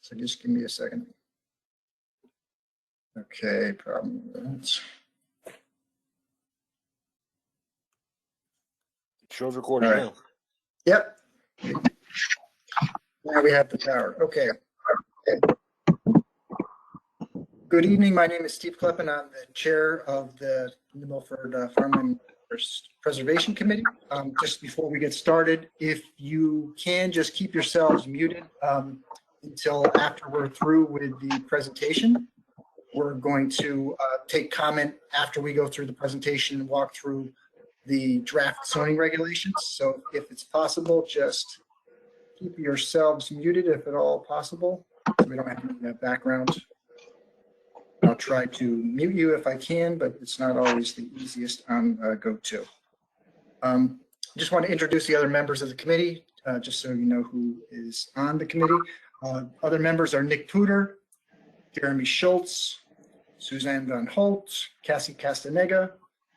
So just give me a second. Okay, problem with that. Show's recording All right. now. Yep. Now we have the power. Okay. Good evening. My name is Steve Kleppen. I'm the chair of the New Milford Farmland Preservation Committee. Just before we get started, if you can just keep yourselves muted until after we're through with the presentation. We're going to take comment after we go through the presentation and walk through the draft zoning regulations. So if it's possible, just keep yourselves muted if at all possible, so we don't have any background. I'll try to mute you if I can, but it's not always the easiest on GoTo. Just want to introduce the other members of the committee, just so you know who is on the committee. Other members are Nick Puder, Jeremy Schultz, Suzanne Van Holt, Cassie Castaneda,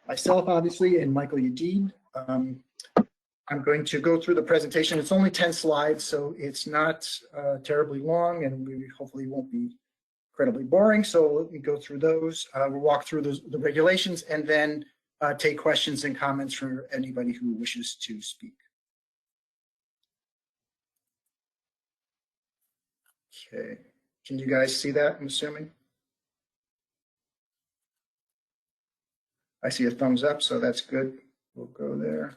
myself, obviously, and Michael Yadid. I'm going to go through the presentation. It's only 10 slides, so it's not terribly long, and we hopefully won't be incredibly boring. So let me go through those. We'll walk through the regulations and then take questions and comments from anybody who wishes to speak. Okay, can you guys see that, I'm assuming? I see a thumbs up, so that's good. We'll go there.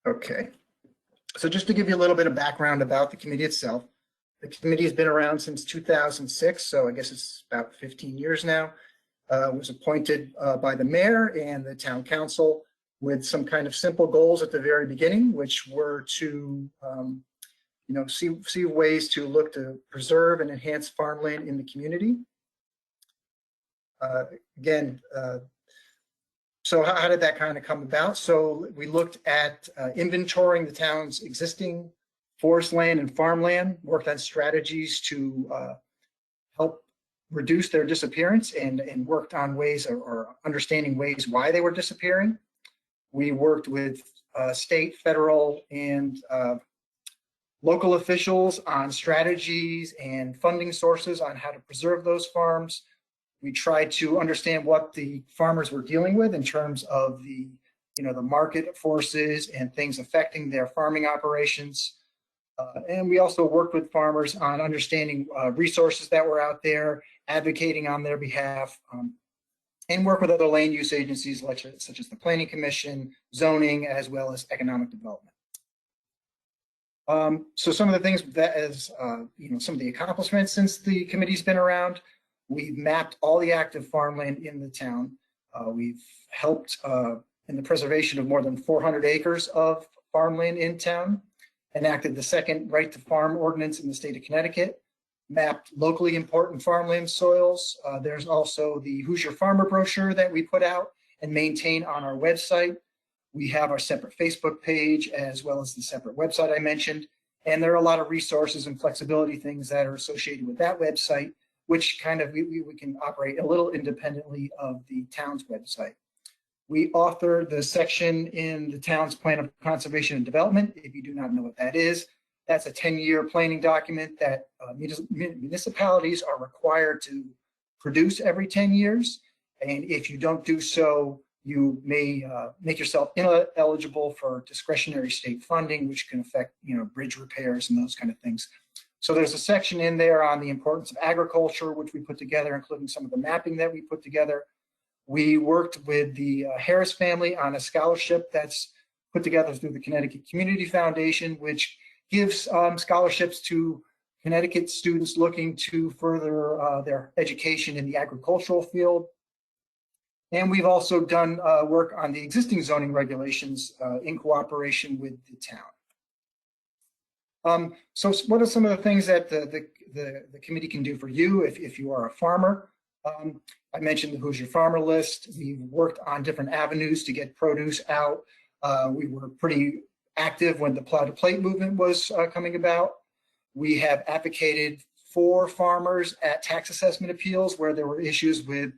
Okay, so just to give you a little bit of background about the committee itself, the committee has been around since 2006, so I guess it's about 15 years now. It was appointed by the mayor and the town council with some kind of simple goals at the very beginning, which were to see ways to look to preserve and enhance farmland in the community. So how did that kind of come about? So we looked at inventorying the town's existing forest land and farmland, worked on strategies to help reduce their disappearance and worked on ways or understanding ways why they were disappearing. We worked with state, federal, and local officials on strategies and funding sources on how to preserve those farms. We tried to understand what the farmers were dealing with in terms of the market forces and things affecting their farming operations. And we also worked with farmers on understanding resources that were out there, advocating on their behalf, and work with other land use agencies such as the Planning Commission, zoning, as well as economic development. So some of the things that as some of the accomplishments since the committee's been around, we've mapped all the active farmland in the town. We've helped in the preservation of more than 400 acres of farmland in town, enacted the second right to farm ordinance in the state of Connecticut, mapped locally important farmland soils. There's also the Who's Your Farmer brochure that we put out and maintain on our website. We have our separate Facebook page as well as the separate website I mentioned. And there are a lot of resources and flexibility things that are associated with that website, which kind of we can operate a little independently of the town's website. We author the section in the town's plan of conservation and development. If you do not know what that is, that's a 10-year planning document that municipalities are required to produce every 10 years. And if you don't do so, you may make yourself ineligible for discretionary state funding, which can affect bridge repairs and those kind of things. So there's a section in there on the importance of agriculture, which we put together, including some of the mapping that we put together. We worked with the Harris family on a scholarship that's put together through the Connecticut Community Foundation, which gives scholarships to Connecticut students looking to further their education in the agricultural field. And we've also done work on the existing zoning regulations in cooperation with the town. So what are some of the things that the committee can do for you if you are a farmer? I mentioned the Who's Your Farmer list. We've worked on different avenues to get produce out. We were pretty active when the plow to plate movement was coming about. We have advocated for farmers at tax assessment appeals where there were issues with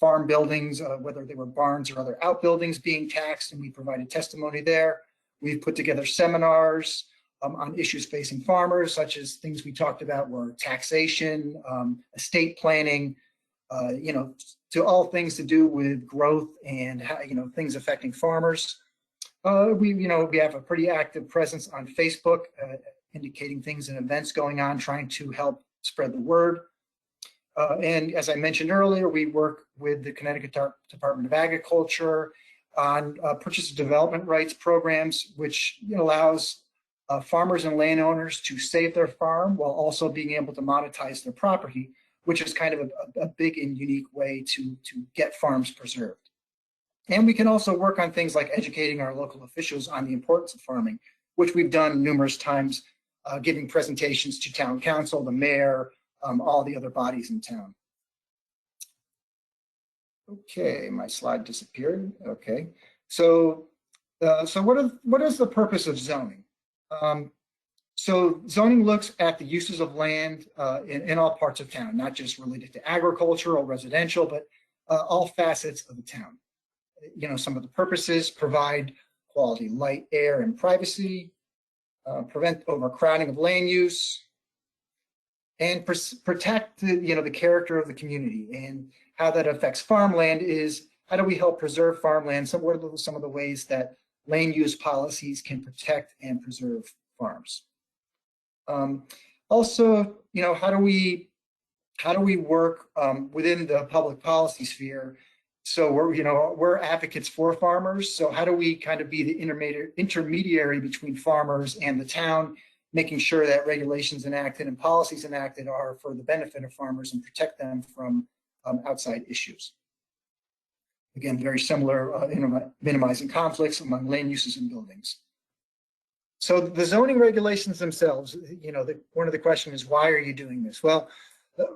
farm buildings, whether they were barns or other outbuildings being taxed, and we provided testimony there. We've put together seminars on issues facing farmers, such as things we talked about were taxation, estate planning, to all things to do with growth and how, things affecting farmers. We have a pretty active presence on Facebook, indicating things and events going on, trying to help spread the word. And as I mentioned earlier, we work with the Connecticut Department of Agriculture on purchase and development rights programs, which allows farmers and landowners to save their farm while also being able to monetize their property, which is kind of a big and unique way to get farms preserved. And we can also work on things like educating our local officials on the importance of farming, which we've done numerous times, giving presentations to town council, the mayor, all the other bodies in town. Okay, my slide disappeared. Okay, so what is the purpose of zoning? So zoning looks at the uses of land in all parts of town, not just related to agriculture or residential, but all facets of the town. Some of the purposes: provide quality light, air, and privacy, prevent overcrowding of land use, and protect the character of the community. And how that affects farmland is, how do we help preserve farmland? What are some of the ways that land use policies can protect and preserve farms? Also, how do we work within the public policy sphere? So we're advocates for farmers. So how do we kind of be the intermediary between farmers and the town, making sure that regulations enacted and policies enacted are for the benefit of farmers and protect them from outside issues? Again, very similar, minimizing conflicts among land uses and buildings. So the zoning regulations themselves, one of the questions is, why are you doing this? Well,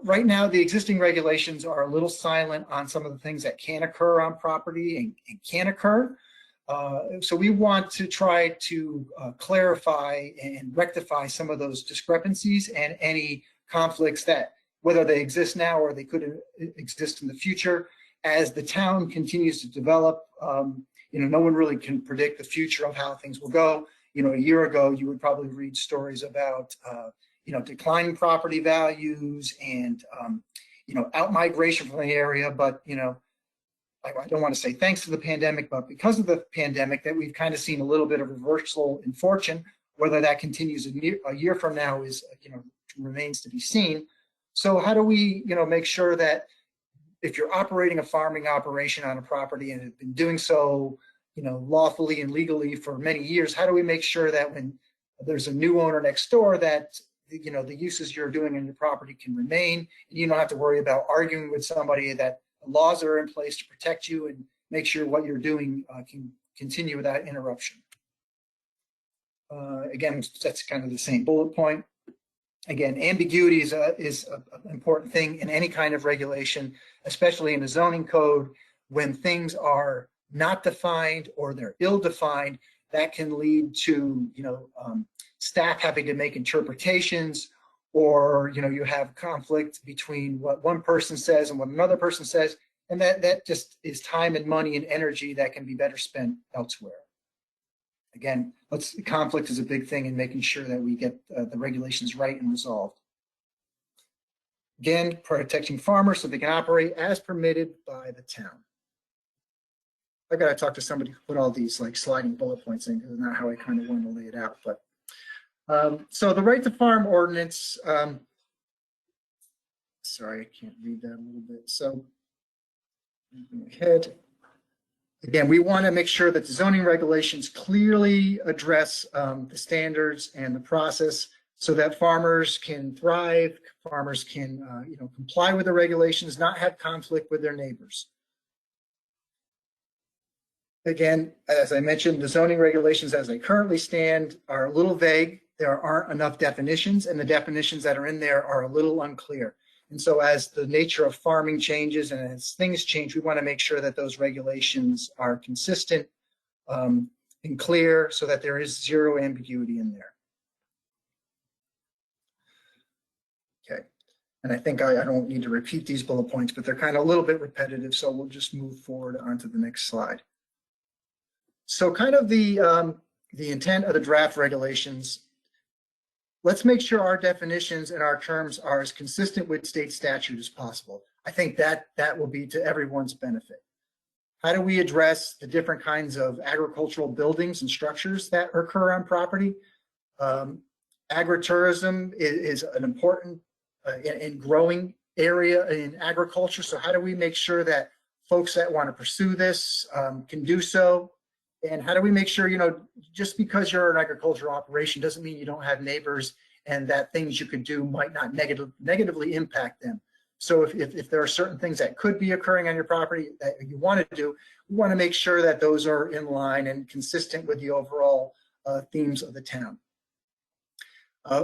right now, the existing regulations are a little silent on some of the things that can occur on property and can occur. So we want to try to clarify and rectify some of those discrepancies and any conflicts that, whether they exist now or they could exist in the future, as the town continues to develop. No one really can predict the future of how things will go. A year ago, you would probably read stories about declining property values and out-migration from the area. But I don't want to say thanks to the pandemic, but because of the pandemic, that we've kind of seen a little bit of reversal in fortune. Whether that continues a year from now is remains to be seen. So how do we make sure that if you're operating a farming operation on a property and have been doing so lawfully and legally for many years, how do we make sure that when there's a new owner next door that the uses you're doing in your property can remain, and you don't have to worry about arguing with somebody, that the laws are in place to protect you and make sure what you're doing can continue without interruption? Again, that's kind of the same bullet point. Again, ambiguity is an important thing in any kind of regulation, especially in a zoning code. When things are not defined or they're ill-defined, that can lead to staff having to make interpretations, or you have conflict between what one person says and what another person says, and that just is time and money and energy that can be better spent elsewhere. Again, conflict is a big thing in making sure that we get the regulations right and resolved. Again, protecting farmers so they can operate as permitted by the town. I got to talk to somebody who put all these sliding bullet points in, because it's not how I kind of want to lay it out. But so the right to farm ordinance. Sorry, I can't read that a little bit. So ahead. Again, we want to make sure that the zoning regulations clearly address the standards and the process, so that farmers can thrive, farmers can comply with the regulations, not have conflict with their neighbors. Again, as I mentioned, the zoning regulations as they currently stand are a little vague. There aren't enough definitions, and the definitions that are in there are a little unclear. And so as the nature of farming changes and as things change, we want to make sure that those regulations are consistent and clear, so that there is zero ambiguity in there. Okay. And I think I don't need to repeat these bullet points, but they're kind of a little bit repetitive, so we'll just move forward onto the next slide. So kind of the intent of the draft regulations, let's make sure our definitions and our terms are as consistent with state statute as possible. I think that will be to everyone's benefit. How do we address the different kinds of agricultural buildings and structures that occur on property? Agritourism is an important and growing area in agriculture. So how do we make sure that folks that want to pursue this can do so? And how do we make sure, just because you're an agricultural operation doesn't mean you don't have neighbors and that things you could do might not negatively impact them. So if there are certain things that could be occurring on your property that you want to do, we want to make sure that those are in line and consistent with the overall themes of the town.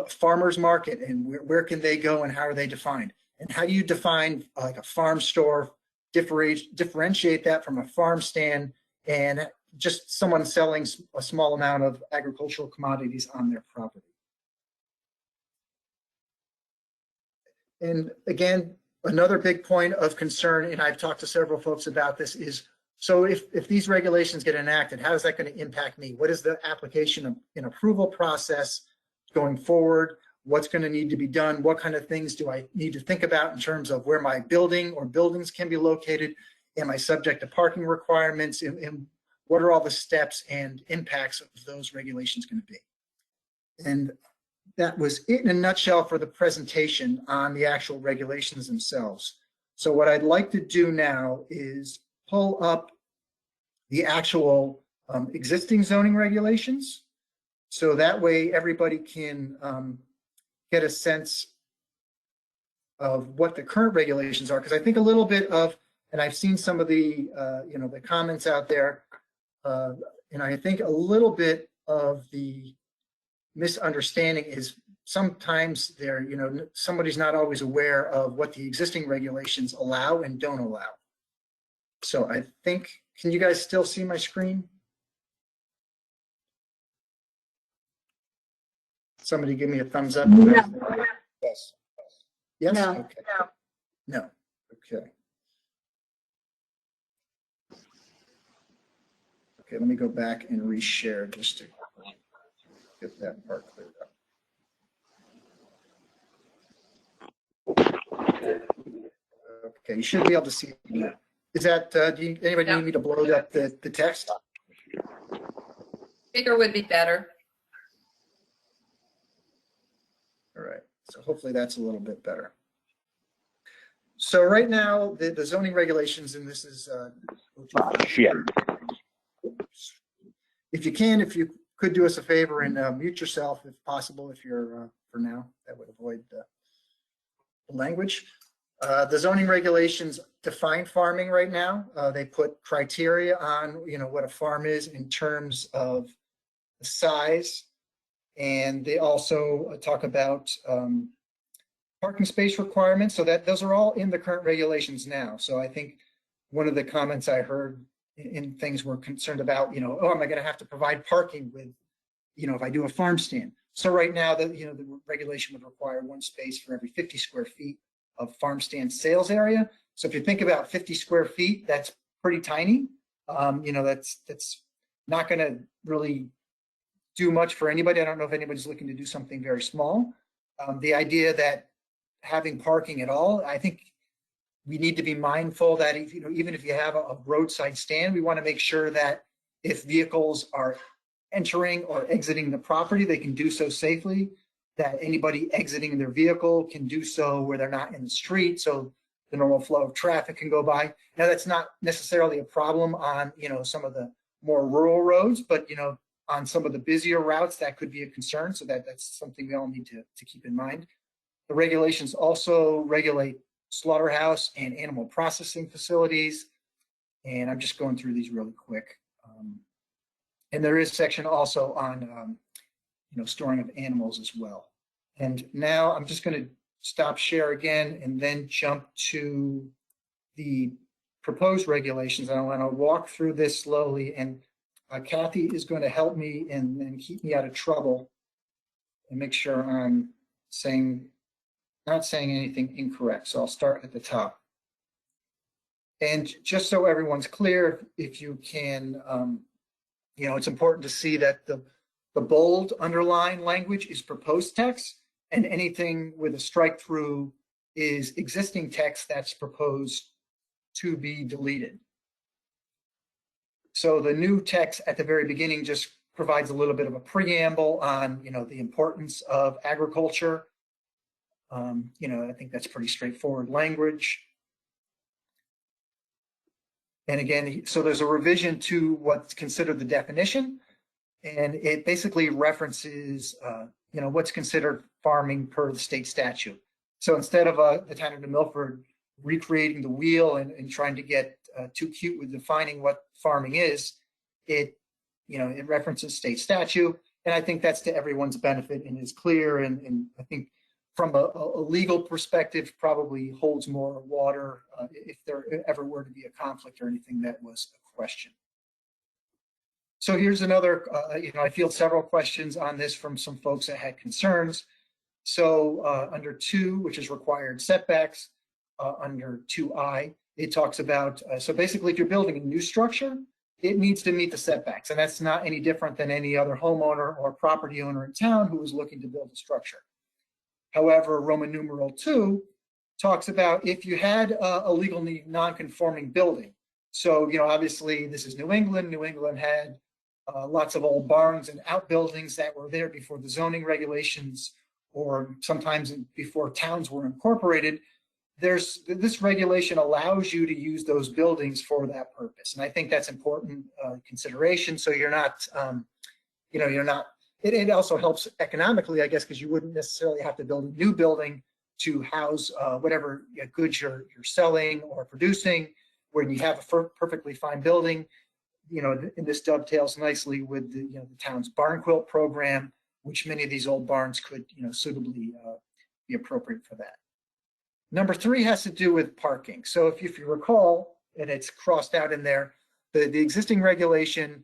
Farmers market, and where can they go and how are they defined? And how do you define like a farm store, differentiate that from a farm stand and just someone selling a small amount of agricultural commodities on their property? And again, another big point of concern, and I've talked to several folks about this, is so if these regulations get enacted, how is that going to impact me? What is the application and approval process going forward? What's going to need to be done? What kind of things do I need to think about in terms of where my building or buildings can be located? Am I subject to parking requirements? And what are all the steps and impacts of those regulations going to be? And that was it in a nutshell for the presentation on the actual regulations themselves. So what I'd like to do now is pull up the actual existing zoning regulations. So that way everybody can get a sense of what the current regulations are. Because I think a little bit of, and I've seen some of the, the comments out there, and I think a little bit of the misunderstanding is sometimes there, somebody's not always aware of what the existing regulations allow and don't allow. So I think, can you guys still see my screen? Somebody give me a thumbs up. No. Yes. Yes? No. Okay. No. Okay. Okay, let me go back and reshare just to get that part cleared up. Okay, you should be able to see it now. Is that, anybody need me to blow up the text? Bigger would be better. All right, so hopefully that's a little bit better. So right now, the zoning regulations, and this is, if you could do us a favor and mute yourself if possible, if you're, for now, that would avoid the language. The zoning regulations define farming right now. They put criteria on, what a farm is in terms of the size. And they also talk about parking space requirements, so that those are all in the current regulations now. So I think one of the comments I heard in things we're concerned about, oh, am I going to have to provide parking with, if I do a farm stand? So right now, the regulation would require one space for every 50 square feet of farm stand sales area. So if you think about 50 square feet, that's pretty tiny. That's not going to really do much for anybody. I don't know if anybody's looking to do something very small. The idea that having parking at all, I think we need to be mindful that if, even if you have a roadside stand, we want to make sure that if vehicles are entering or exiting the property, they can do so safely, that anybody exiting their vehicle can do so where they're not in the street, so the normal flow of traffic can go by. Now, that's not necessarily a problem on, some of the more rural roads, but, on some of the busier routes, that could be a concern. So that's something we all need to keep in mind. The regulations also regulate slaughterhouse and animal processing facilities. And I'm just going through these really quick. And there is a section also on, storing of animals as well. And now I'm just going to stop share again and then jump to the proposed regulations. And I want to walk through this slowly, and Kathy is going to help me and keep me out of trouble and make sure I'm saying not saying anything incorrect. So I'll start at the top. And just so everyone's clear, if you can, it's important to see that the bold underline language is proposed text, and anything with a strike through is existing text that's proposed to be deleted. So the new text at the very beginning just provides a little bit of a preamble on, the importance of agriculture. I think that's pretty straightforward language. And again, so there's a revision to what's considered the definition, and it basically references, what's considered farming per the state statute. So instead of the town of New Milford recreating the wheel and trying to get too cute with defining what farming is, it references state statute, and I think that's to everyone's benefit and is clear, and I think from a legal perspective probably holds more water if there ever were to be a conflict or anything that was a question. So here's another, I field several questions on this from some folks that had concerns. So under 2, which is required setbacks, under 2I, it talks about, so basically if you're building a new structure, it needs to meet the setbacks, and that's not any different than any other homeowner or property owner in town who is looking to build a structure. However, Roman numeral 2 talks about if you had a legally non-conforming building. So, obviously this is New England. New England had lots of old barns and outbuildings that were there before the zoning regulations, or sometimes before towns were incorporated. This regulation allows you to use those buildings for that purpose. And I think that's important consideration. So you're not, it also helps economically, I guess, because you wouldn't necessarily have to build a new building to house whatever goods you're selling or producing, when you have a perfectly fine building. And this dovetails nicely with the town's barn quilt program, which many of these old barns could, suitably be appropriate for that. Number 3 has to do with parking. So if you recall, and it's crossed out in there, the existing regulation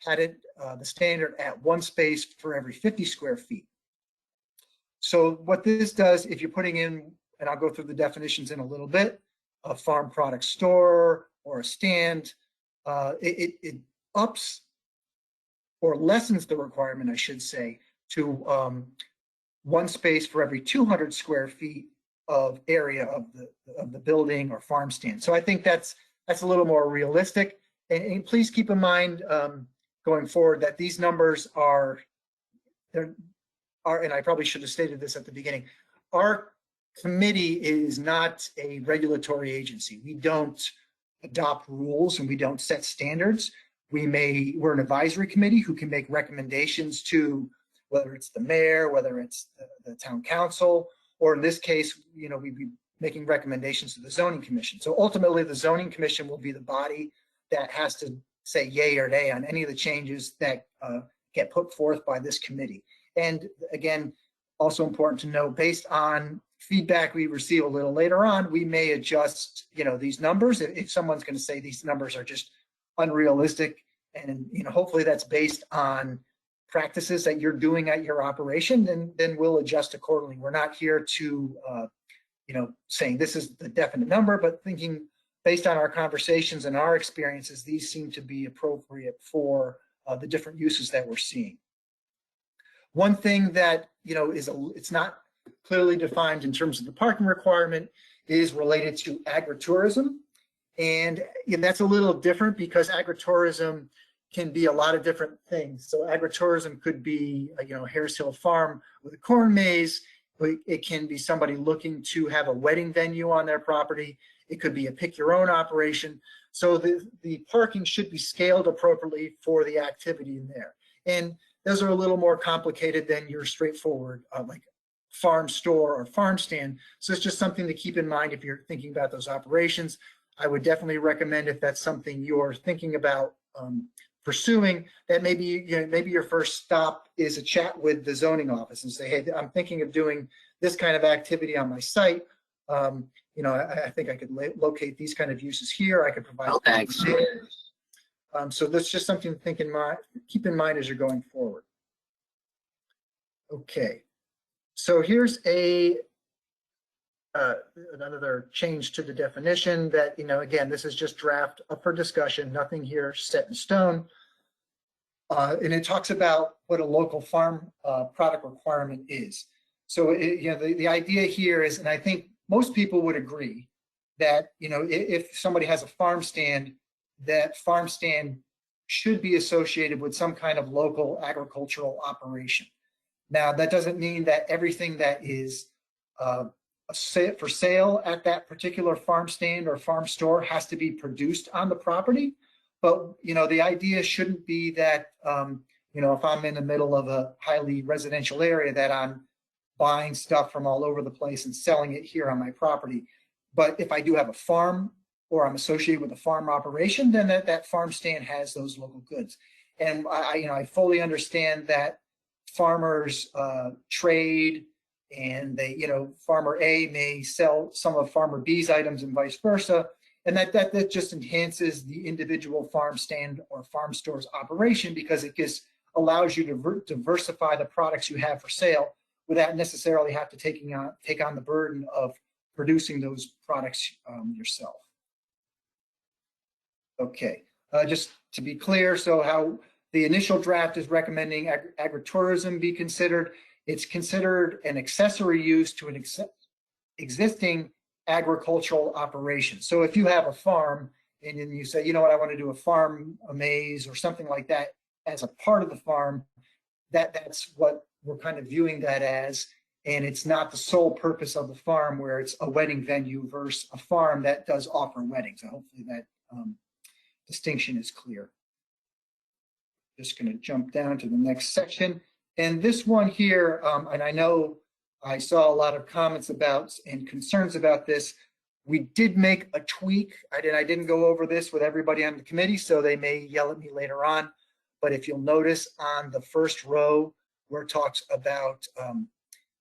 had it the standard at 1 space for every 50 square feet. So what this does, if you're putting in, and I'll go through the definitions in a little bit, a farm product store or a stand, it ups or lessens the requirement, I should say, to 1 space for every 200 square feet of area of the building or farm stand. So I think that's a little more realistic. And please keep in mind going forward that these numbers are, and I probably should have stated this at the beginning, our committee is not a regulatory agency. We don't adopt rules and we don't set standards. We're an advisory committee who can make recommendations to, whether it's the mayor, whether it's the town council, or in this case, we'd be making recommendations to the zoning commission. So ultimately the zoning commission will be the body that has to say yay or nay on any of the changes that get put forth by this committee. And again, also important to note, based on feedback we receive a little later on, we may adjust, these numbers. If someone's going to say these numbers are just unrealistic, and hopefully that's based on practices that you're doing at your operation, then we'll adjust accordingly. We're not here to, saying this is the definite number, but thinking based on our conversations and our experiences, these seem to be appropriate for the different uses that we're seeing. One thing that, it's not clearly defined in terms of the parking requirement is related to agritourism. And that's a little different because agritourism can be a lot of different things. So agritourism could be, Harris Hill Farm with a corn maze. It can be somebody looking to have a wedding venue on their property. It could be a pick your own operation. So the parking should be scaled appropriately for the activity in there. And those are a little more complicated than your straightforward like farm store or farm stand. So it's just something to keep in mind if you're thinking about those operations. I would definitely recommend, if that's something you're thinking about pursuing, that maybe your first stop is a chat with the zoning office and say, hey, I'm thinking of doing this kind of activity on my site. I think I could locate these kind of uses here. I could provide. Oh, thanks. So that's just something to keep in mind as you're going forward. Okay, so here's a another change to the definition that, again, this is just draft up for discussion, nothing here set in stone. And it talks about what a local farm product requirement is. So, the idea here is, and I think most people would agree that, if somebody has a farm stand, that farm stand should be associated with some kind of local agricultural operation. Now, that doesn't mean that everything that is for sale at that particular farm stand or farm store has to be produced on the property. But, the idea shouldn't be that, if I'm in the middle of a highly residential area, that I'm buying stuff from all over the place and selling it here on my property. But if I do have a farm or I'm associated with a farm operation, then that farm stand has those local goods. And I fully understand that farmers trade, and farmer A may sell some of farmer B's items and vice versa. And that just enhances the individual farm stand or farm store's operation, because it just allows you to diversify the products you have for sale without necessarily have to take on the burden of producing those products yourself. Okay, just to be clear, so how the initial draft is recommending agritourism be considered. It's considered an accessory use to an existing agricultural operation. So if you have a farm and then you say, I want to do a farm, a maze or something like that as a part of the farm, that's what we're kind of viewing that as. And it's not the sole purpose of the farm, where it's a wedding venue versus a farm that does offer weddings. So hopefully that distinction is clear. Just going to jump down to the next section. And this one here, and I know I saw a lot of comments about and concerns about this. We did make a tweak. I didn't go over this with everybody on the committee, so they may yell at me later on. But if you'll notice on the first row where it talks about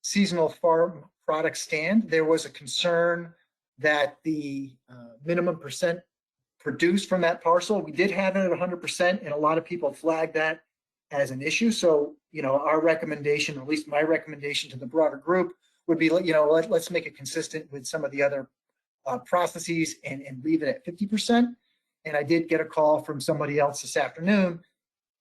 seasonal farm product stand, there was a concern that the minimum percent produced from that parcel, we did have it at 100%, and a lot of people flagged that as an issue. So, our recommendation, at least my recommendation to the broader group, would be, let's make it consistent with some of the other processes and leave it at 50%. And I did get a call from somebody else this afternoon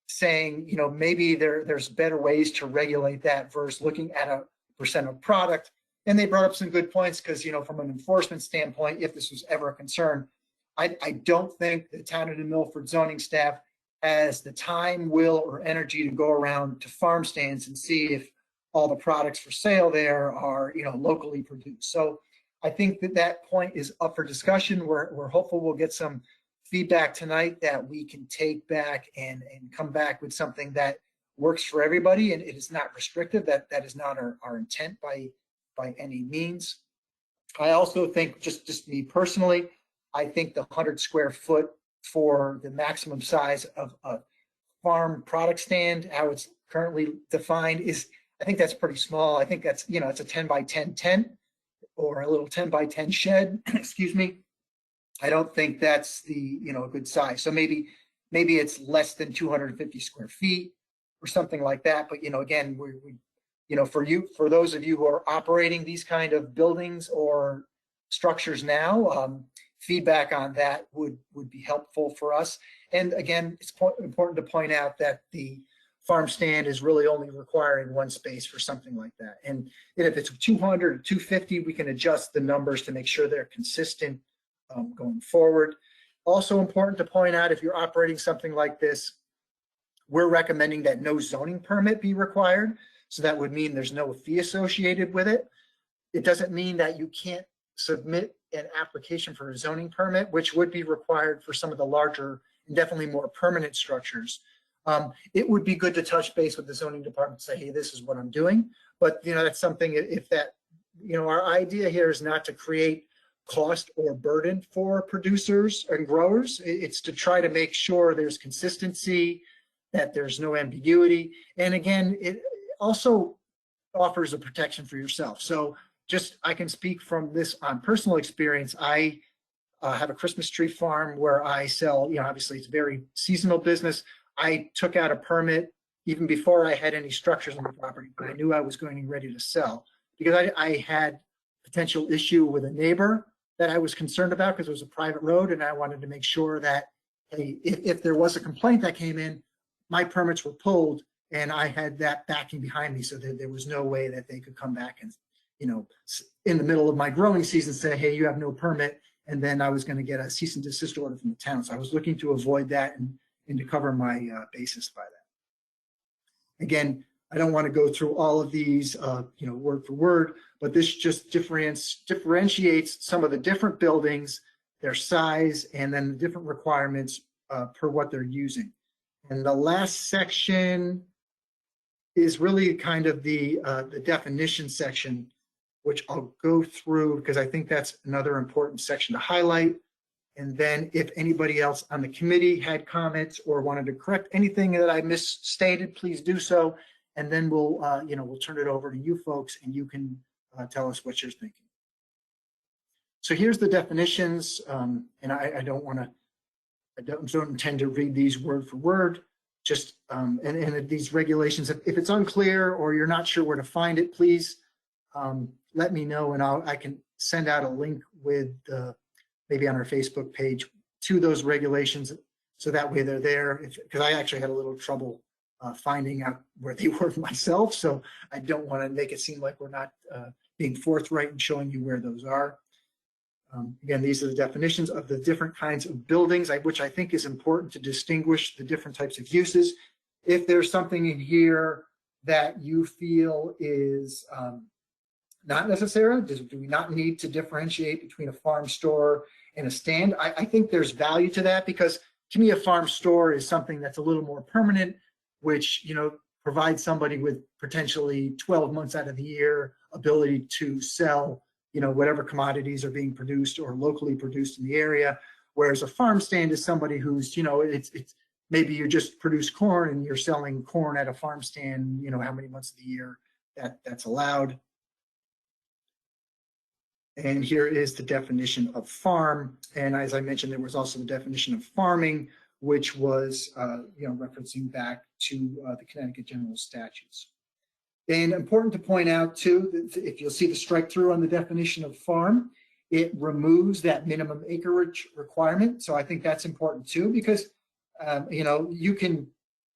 saying, maybe there's better ways to regulate that versus looking at a percent of product. And they brought up some good points, because, from an enforcement standpoint, if this was ever a concern, I don't think the Town of New Milford zoning staff has the time, will, or energy to go around to farm stands and see if all the products for sale there are, locally produced. So I think that point is up for discussion. We're hopeful we'll get some feedback tonight that we can take back and come back with something that works for everybody, and it is not restrictive. That is not our intent by any means. I also think, just me personally, I think the 100 square foot for the maximum size of a farm product stand, how it's currently defined, I think that's pretty small. I think that's, it's a 10 by 10 tent or a little 10 by 10 shed, excuse me. I don't think that's the, a good size. So maybe it's less than 250 square feet or something like that. But, again, for those of you who are operating these kind of buildings or structures now, feedback on that would be helpful for us. And again, it's important to point out that the farm stand is really only requiring one space for something like that. And if it's 200 or 250, we can adjust the numbers to make sure they're consistent going forward. Also important to point out, if you're operating something like this, we're recommending that no zoning permit be required. So that would mean there's no fee associated with it. It doesn't mean that you can't submit an application for a zoning permit, which would be required for some of the larger and definitely more permanent structures. It would be good to touch base with the zoning department and say, hey, this is what I'm doing. But that's something, if that, our idea here is not to create cost or burden for producers and growers. It's to try to make sure there's consistency, that there's no ambiguity. And again, it also offers a protection for yourself. So I can speak from this on personal experience. I have a Christmas tree farm where I sell, obviously it's a very seasonal business. I took out a permit even before I had any structures on the property, but I knew I was going ready to sell, because I had potential issue with a neighbor that I was concerned about because it was a private road, and I wanted to make sure that, hey, if there was a complaint that came in, my permits were pulled and I had that backing behind me, so that there was no way that they could come back and, you know, in the middle of my growing season say, hey, you have no permit, and then I was going to get a cease and desist order from the town. So I was looking to avoid that and to cover my basis by that. Again, I don't want to go through all of these, you know, word for word, but this just differentiates some of the different buildings, their size, and then the different requirements per what they're using. And the last section is really kind of the definition section, which I'll go through because I think that's another important section to highlight. And then if anybody else on the committee had comments or wanted to correct anything that I misstated, please do so. And then we'll, you know, we'll turn it over to you folks and you can tell us what you're thinking. So here's the definitions. And I don't intend to read these word for word, just, and these regulations, if it's unclear or you're not sure where to find it, please let me know and I can send out a link with maybe on our Facebook page to those regulations. So that way they're there, because I actually had a little trouble finding out where they were myself. So I don't want to make it seem like we're not being forthright and showing you where those are. Again, these are the definitions of the different kinds of buildings, which I think is important to distinguish the different types of uses. If there's something in here that you feel is not necessary, do we not need to differentiate between a farm store and a stand? I think there's value to that, because to me, a farm store is something that's a little more permanent, which, you know, provides somebody with potentially 12 months out of the year ability to sell, you know, whatever commodities are being produced or locally produced in the area. Whereas a farm stand is somebody who's, you know, it's maybe you just produce corn and you're selling corn at a farm stand, you know, how many months of the year that's allowed. And here is the definition of farm. And as I mentioned, there was also the definition of farming, which was, you know, referencing back to the Connecticut General Statutes. And important to point out too, that if you'll see the strike through on the definition of farm, it removes that minimum acreage requirement. So I think that's important too, because, you know, you can,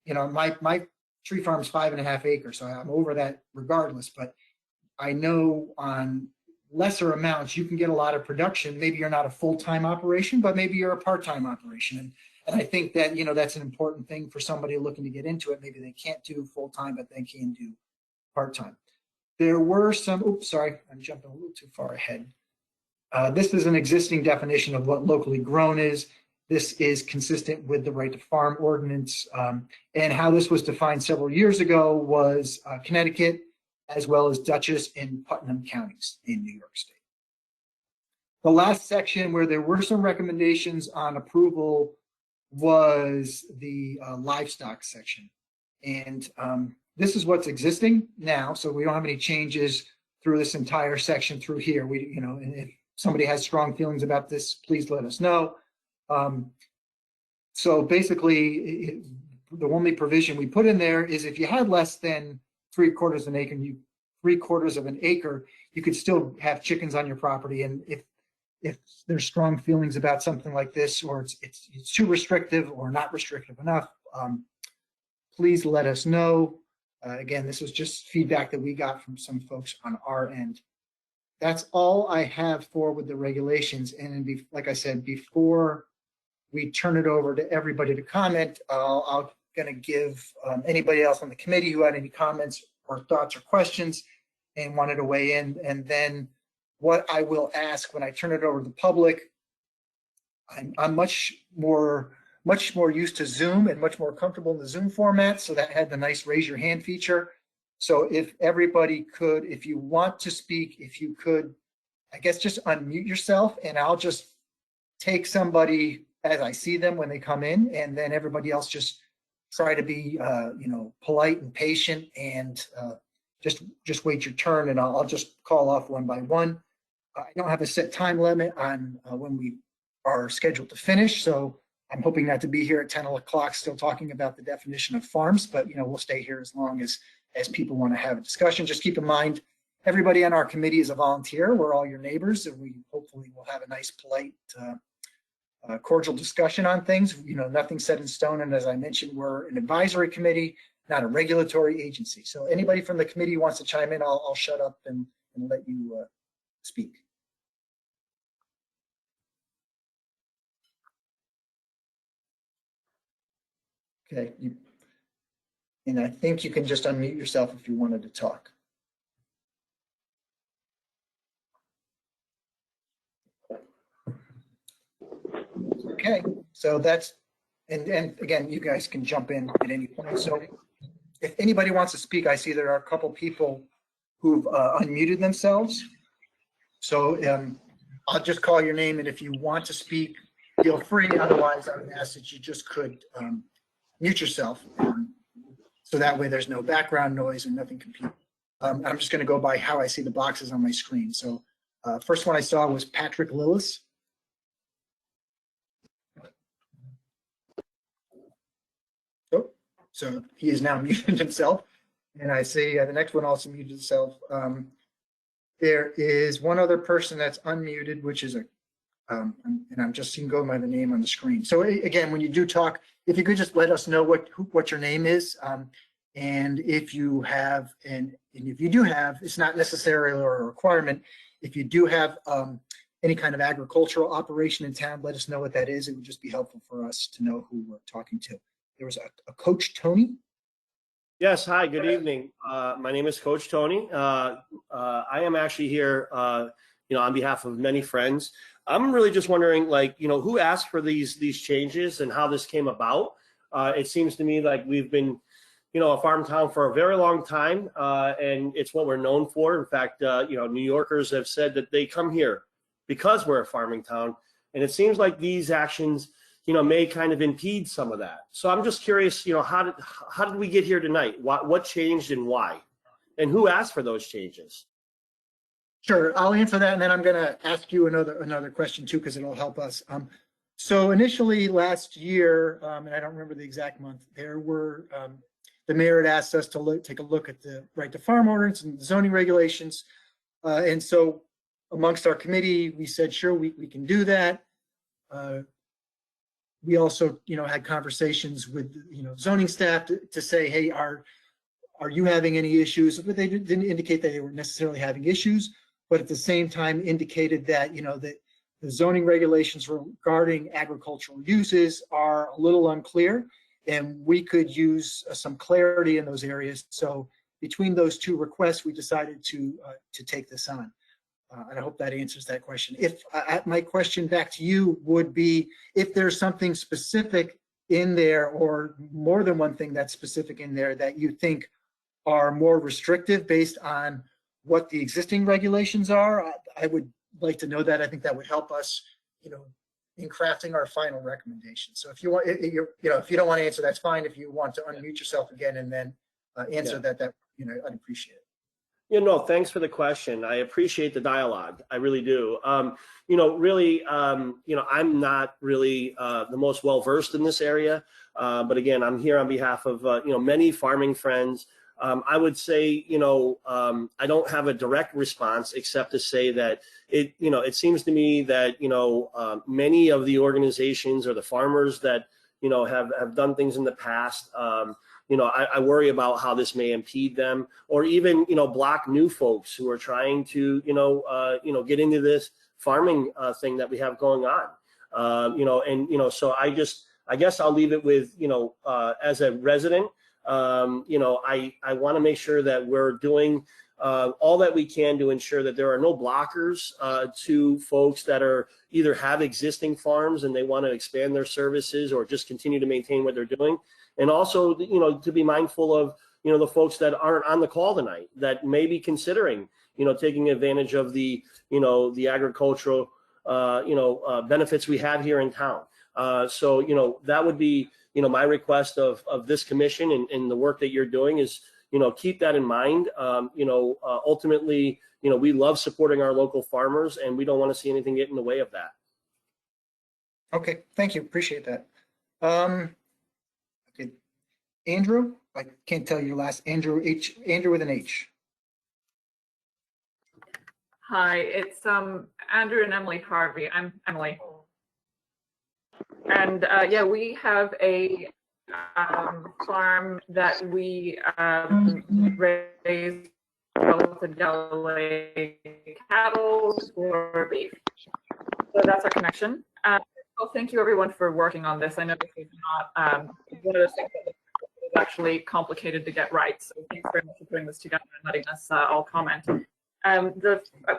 you know, my tree farm's 5.5 acres, so I'm over that regardless, but I know on lesser amounts, you can get a lot of production. Maybe you're not a full-time operation, but maybe you're a part-time operation. And I think that, you know, that's an important thing for somebody looking to get into it. Maybe they can't do full-time, but they can do part-time. There were some, oops, sorry, I'm jumping a little too far ahead. This is an existing definition of what locally grown is. This is consistent with the right to farm ordinance. And how this was defined several years ago was Connecticut, as well as Dutchess and Putnam counties in New York State. The last section where there were some recommendations on approval was the livestock section. And this is what's existing now, so we don't have any changes through this entire section through here. We, you know, and if somebody has strong feelings about this, please let us know. So basically, the only provision we put in there is if you had less than 3/4 of an acre, 3/4 of an acre, you could still have chickens on your property. And if there's strong feelings about something like this, or it's too restrictive or not restrictive enough, please let us know. Again, this was just feedback that we got from some folks on our end. That's all I have with the regulations. And like I said, before we turn it over to everybody to comment, I'm going to give anybody else on the committee who had any comments or thoughts or questions and wanted to weigh in. And then what I will ask when I turn it over to the public, I'm much more used to Zoom and much more comfortable in the Zoom format. So that had the nice raise your hand feature. So if everybody could, if you want to speak, if you could, I guess just unmute yourself and I'll just take somebody as I see them when they come in, and then everybody else just try to be, you know, polite and patient and just wait your turn, and I'll just call off one by one. I don't have a set time limit on when we are scheduled to finish, so I'm hoping not to be here at 10 o'clock still talking about the definition of farms, but, you know, we'll stay here as long as people want to have a discussion. Just keep in mind, everybody on our committee is a volunteer. We're all your neighbors, and we hopefully will have a nice, polite, cordial discussion on things. Nothing set in stone. And as I mentioned, we're an advisory committee, not a regulatory agency. So anybody from the committee who wants to chime in, I'll shut up and let you speak. Okay. And I think you can just unmute yourself if you wanted to talk. Okay, so that's, and again, you guys can jump in at any point. So if anybody wants to speak, I see there are a couple people who've unmuted themselves. So I'll just call your name, and if you want to speak, feel free. Otherwise, I would ask that you just could mute yourself. So that way there's no background noise and nothing competing. I'm just going to go by how I see the boxes on my screen. So first one I saw was Patrick Lillis. Oh, so he is now muted himself. And I see the next one also muted himself. There is one other person that's unmuted, which is and I'm just seeing go by the name on the screen. So again, when you do talk, if you could just let us know what your name is, and if you have, and if you do have, it's not necessarily a requirement. If you do have any kind of agricultural operation in town, let us know what that is. It would just be helpful for us to know who we're talking to. There was a Coach Tony. Yes, hi, good evening. My name is Coach Tony. I am actually here, on behalf of many friends. I'm really just wondering, who asked for these changes and how this came about. It seems to me like we've been, a farm town for a very long time, and it's what we're known for. In fact, New Yorkers have said that they come here because we're a farming town, and it seems like these actions, may kind of impede some of that. So I'm just curious, how did we get here tonight? What changed and why? And who asked for those changes? Sure, I'll answer that, and then I'm going to ask you another question too, because it'll help us. So initially last year, and I don't remember the exact month, there were the mayor had asked us to take a look at the right to farm ordinance and zoning regulations, and so amongst our committee, we said sure we can do that. We also, had conversations with, zoning staff to say, hey, are you having any issues? But they didn't indicate that they were necessarily having issues, but at the same time indicated that, that the zoning regulations regarding agricultural uses are a little unclear, and we could use some clarity in those areas. So between those two requests, we decided to take this on. And I hope that answers that question. If my question back to you would be, if there's something specific in there or more than one thing that's specific in there that you think are more restrictive based on what the existing regulations are, I would like to know that. I think that would help us, in crafting our final recommendation. So if you want, if you don't want to answer, that's fine. If you want to unmute yourself again and then answer that, I'd appreciate it. Thanks for the question. I appreciate the dialogue. I really do. I'm not really the most well-versed in this area, but again, I'm here on behalf of, many farming friends. I would say, I don't have a direct response except to say that it seems to me that, many of the organizations or the farmers that, have done things in the past, I worry about how this may impede them, or even, block new folks who are trying to, get into this farming thing that we have going on. So I guess I'll leave it with, as a resident, I want to make sure that we're doing all that we can to ensure that there are no blockers to folks that are either have existing farms and they want to expand their services or just continue to maintain what they're doing. And also, to be mindful of, the folks that aren't on the call tonight that may be considering, taking advantage of the, the agricultural, benefits we have here in town. So, that would be, my request of this commission and the work that you're doing is, keep that in mind. Ultimately, we love supporting our local farmers and we don't want to see anything get in the way of that. Okay, thank you. Appreciate that. Okay, Andrew, I can't tell your last, Andrew with an H. Hi, it's Andrew and Emily Harvey. I'm Emily. And yeah, we have a farm that we raise relative Galloway cattle for beef. So that's our connection. Well, thank you everyone for working on this. I know this is not one of those things that is actually complicated to get right. So thanks very much for putting this together and letting us all comment.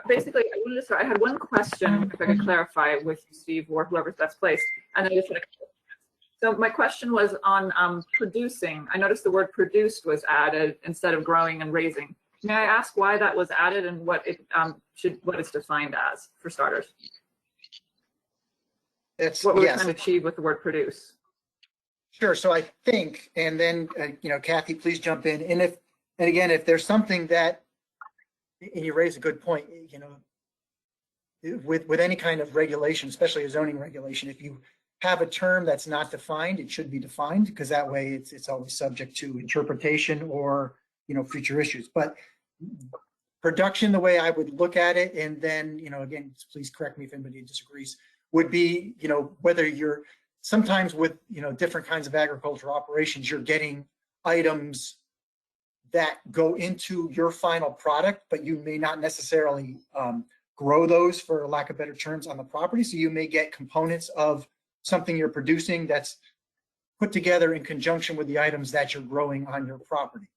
Basically, I wanted to start. I had one question, if I could clarify with you, Steve, or whoever's best placed, and then I just had a couple of comments. So my question was on producing. I noticed the word produced was added instead of growing and raising. May I ask why that was added and what it what it's defined as, for starters? What we're trying to achieve with the word produce. Sure. So I think, and then Kathy, please jump in. And again, if there's something that, and you raise a good point, with any kind of regulation, especially a zoning regulation, if you have a term that's not defined, it should be defined, because that way it's always subject to interpretation or future issues. But production, the way I would look at it, and then again, please correct me if anybody disagrees, would be whether you're sometimes with different kinds of agricultural operations, you're getting items that go into your final product, but you may not necessarily grow those, for lack of better terms, on the property. So you may get components of something you're producing that's put together in conjunction with the items that you're growing on your property.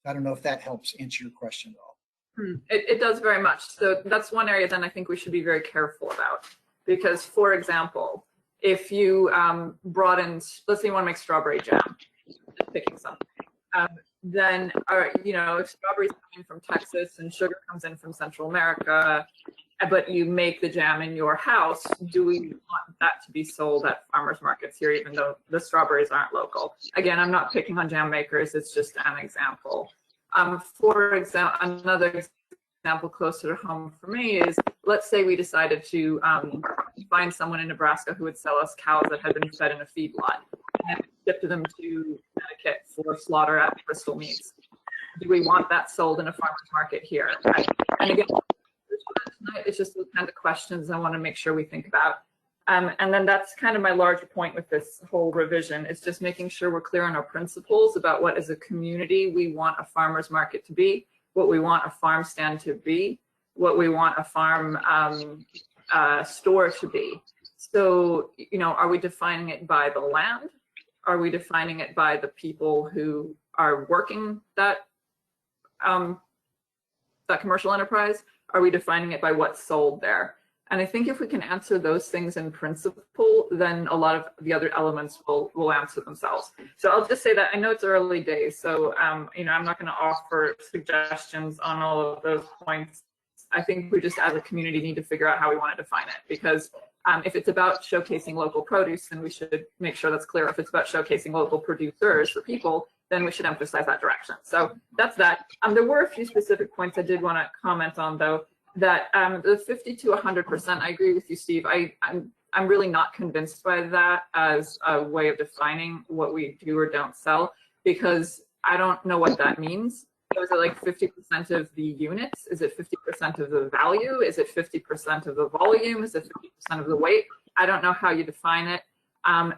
I don't know if that helps answer your question at all. It does very much. So that's one area then I think we should be very careful about. Because, for example, if you brought in, let's say you want to make strawberry jam, just picking something, then if strawberries coming from Texas and sugar comes in from Central America, but you make the jam in your house, do we want that to be sold at farmers markets here, even though the strawberries aren't local? Again, I'm not picking on jam makers, it's just an example. For example, another example closer to home for me is, let's say we decided to find someone in Nebraska who would sell us cows that had been fed in a feedlot and ship them to Connecticut for slaughter at Bristol Meats. Do we want that sold in a farmer's market here? And again, tonight it's just the kind of questions I want to make sure we think about. And then that's kind of my larger point with this whole revision, is just making sure we're clear on our principles about what as a community we want a farmer's market to be, what we want a farm stand to be, what we want a farm store to be. So, are we defining it by the land? Are we defining it by the people who are working that commercial enterprise? Are we defining it by what's sold there? And I think if we can answer those things in principle, then a lot of the other elements will answer themselves. So I'll just say that I know it's early days, so I'm not going to offer suggestions on all of those points. I think we just, as a community, need to figure out how we want to define it, because if it's about showcasing local produce, then we should make sure that's clear. If it's about showcasing local producers for people, then we should emphasize that direction. So that's that. There were a few specific points I did want to comment on, though. That the 50 to 100%, I agree with you, Steve. I'm really not convinced by that as a way of defining what we do or don't sell, because I don't know what that means. Is it like 50% of the units? Is it 50% of the value? Is it 50% of the volume? Is it 50% of the weight? I don't know how you define it.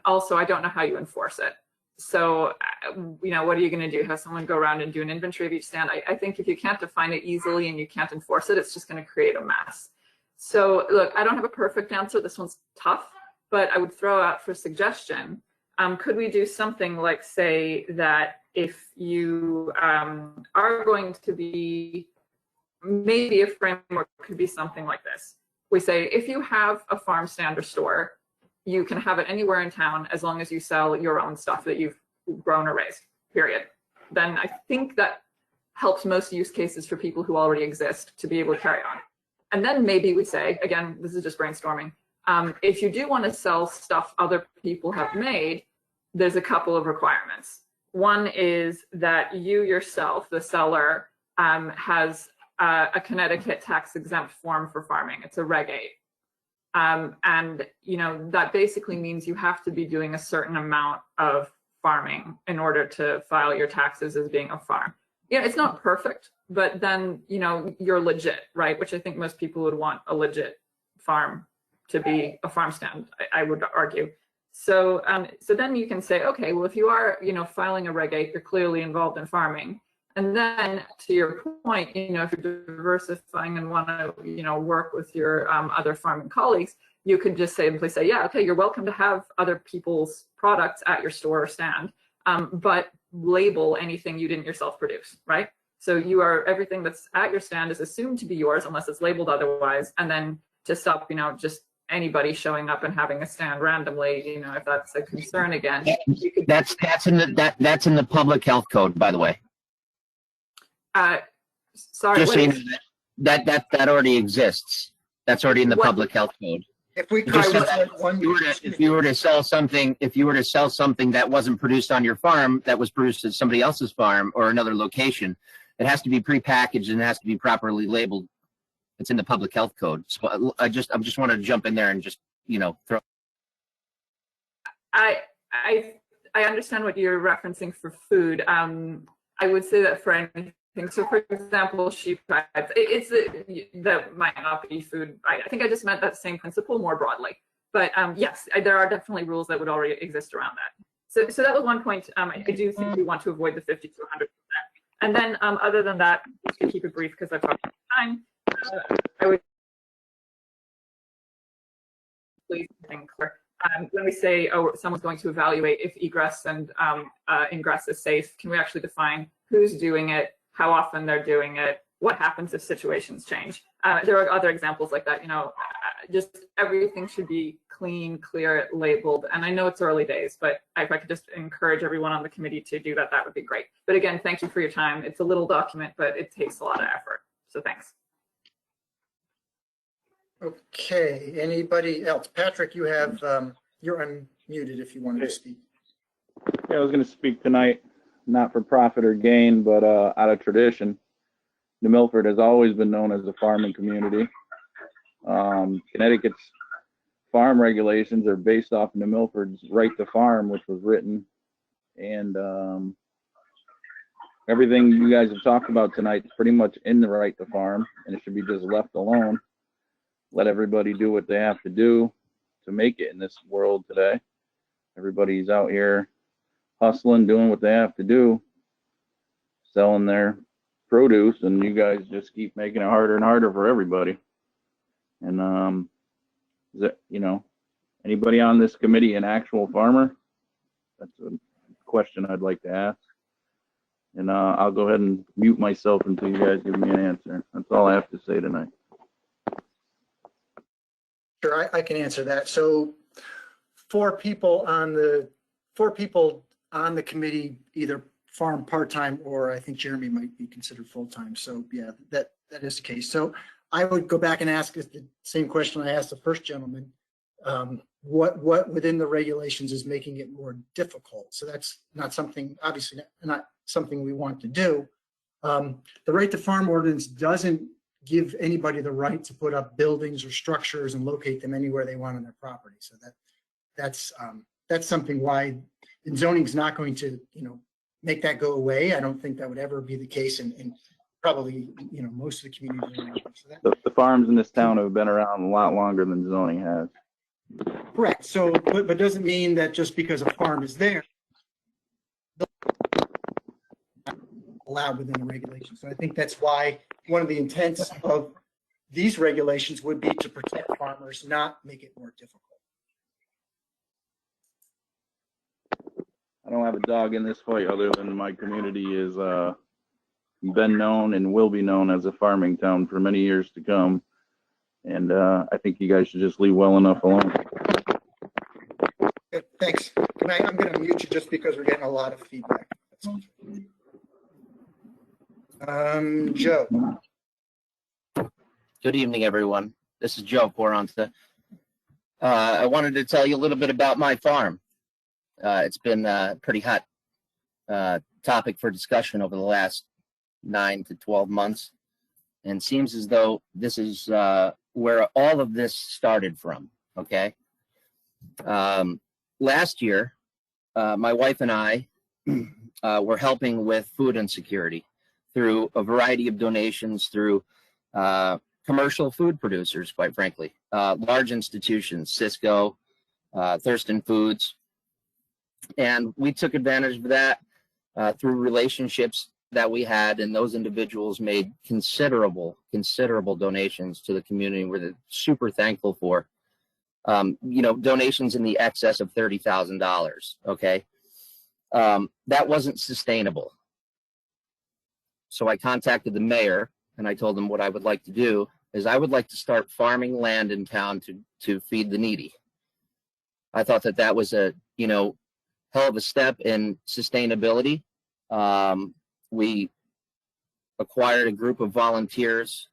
Also, I don't know how you enforce it. So, what are you going to do? Have someone go around and do an inventory of each stand? I think if you can't define it easily and you can't enforce it, it's just going to create a mess. So, look, I don't have a perfect answer. This one's tough, but I would throw out for suggestion. Could we do something like, say, that if you are going to be, maybe a framework could be something like this. We say, if you have a farm stand or store, you can have it anywhere in town as long as you sell your own stuff that you've grown or raised, period. Then I think that helps most use cases for people who already exist to be able to carry on. And then maybe we say, again, this is just brainstorming, if you do want to sell stuff other people have made, there's a couple of requirements. One is that you yourself, the seller, has a Connecticut tax exempt form for farming. It's a Reg 8. And that basically means you have to be doing a certain amount of farming in order to file your taxes as being a farm. yeah, it's not perfect, but then, you know, you're legit, right? Which I think most people would want a legit farm to be a farm stand, I would argue. So, so then you can say, okay, well, if you are, you know, filing a Reg 8, you're clearly involved in farming. And then to your point, you know, if you're diversifying and want to, you know, work with your other farming colleagues, you could just simply say, yeah, okay, you're welcome to have other people's products at your store or stand, but label anything you didn't yourself produce, right? So you are, everything that's at your stand is assumed to be yours unless it's labeled otherwise. And then to stop, you know, just anybody showing up and having a stand randomly, you know, if that's a concern again. You could, that's in the public health code, by the way. Sorry, Just saying that already exists. That's already in the public health code. If we Just could, if you were to sell something that wasn't produced on your farm, that was produced at somebody else's farm or another location, it has to be prepackaged and it has to be properly labeled. It's in the public health code. So I just wanted to jump in there and just, you know, throw. I understand what you're referencing for food. I would say that for anything. So, for example, sheep hides, that might not be food. I think I just meant that same principle more broadly. But yes, there are definitely rules that would already exist around that. So that was one point. I do think we want to avoid the 50 to 100%. And then other than that, just to keep it brief because I've talked about time, I would please think when we say, oh, someone's going to evaluate if egress and ingress is safe, can we actually define who's doing it, how often they're doing it, what happens if situations change? There are other examples like that, you know, just everything should be clean, clear, labeled. And I know it's early days, but if I could just encourage everyone on the committee to do that, that would be great. But again, thank you for your time. It's a little document, but it takes a lot of effort. So thanks. Okay, anybody else? Patrick, you have, you're unmuted if you wanted to speak. Yeah, I was going to speak tonight, not for profit or gain, but out of tradition. New Milford has always been known as a farming community. Connecticut's farm regulations are based off New Milford's right to farm, which was written. And everything you guys have talked about tonight is pretty much in the right to farm, and it should be just left alone. Let everybody do what they have to do to make it in this world today. Everybody's out here hustling, doing what they have to do, selling their produce, and you guys just keep making it harder and harder for everybody. And is it, you know, anybody on this committee an actual farmer? That's a question I'd like to ask. And I'll go ahead and mute myself until you guys give me an answer. That's all I have to say tonight. Sure, I can answer that. So four people on the committee either farm part-time, or I think Jeremy might be considered full-time. So yeah, that is the case. So I would go back and ask the same question I asked the first gentleman. What within the regulations is making it more difficult? So that's not something, obviously not something we want to do. The right to farm ordinance doesn't give anybody the right to put up buildings or structures and locate them anywhere they want on their property. So that's something why zoning is not going to, you know, make that go away. I don't think that would ever be the case in probably, you know, most of the communities around. So The farms in this town have been around a lot longer than zoning has. correct. So, but doesn't mean that just because a farm is there, allowed within the regulations. So I think that's why one of the intents of these regulations would be to protect farmers, not make it more difficult. I don't have a dog in this fight other than my community is been known and will be known as a farming town for many years to come. And I think you guys should just leave well enough alone. Okay, thanks. I'm going to mute you just because we're getting a lot of feedback. Joe. Good evening, everyone. This is Joe Quaranta. I wanted to tell you a little bit about my farm. It's been a pretty hot topic for discussion over the last 9 to 12 months, and seems as though this is where all of this started from. Okay. Last year, my wife and I were helping with food insecurity. through a variety of donations through commercial food producers, quite frankly, large institutions, Cisco, Thurston Foods. And we took advantage of that through relationships that we had, and those individuals made considerable donations to the community. We're super thankful for. Donations in the excess of $30,000. Okay, that wasn't sustainable. So I contacted the mayor and I told him what I would like to do is I would like to start farming land in town to feed the needy. I thought that was a hell of a step in sustainability. We acquired a group of volunteers,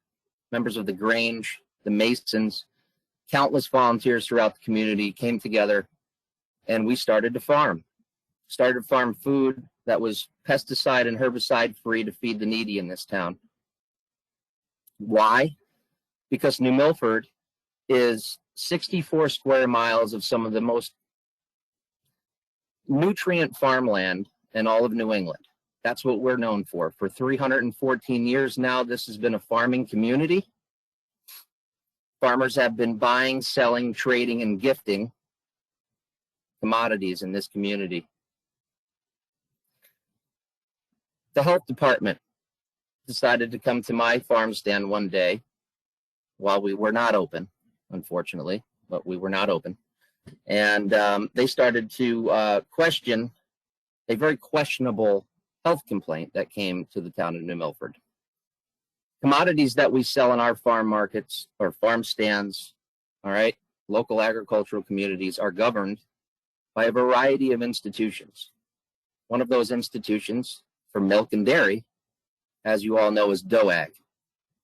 members of the Grange, the Masons, countless volunteers throughout the community came together, and we started to farm food that was pesticide and herbicide free to feed the needy in this town. Why? Because New Milford is 64 square miles of some of the most nutrient farmland in all of New England. That's what we're known for. For 314 years now, this has been a farming community. Farmers have been buying, selling, trading, and gifting commodities in this community. The health department decided to come to my farm stand one day while we were not open, unfortunately, but we were not open. And they started to question a very questionable health complaint that came to the town of New Milford. Commodities that we sell in our farm markets or farm stands, all right, local agricultural communities are governed by a variety of institutions. One of those institutions for milk and dairy, as you all know, is DOAG,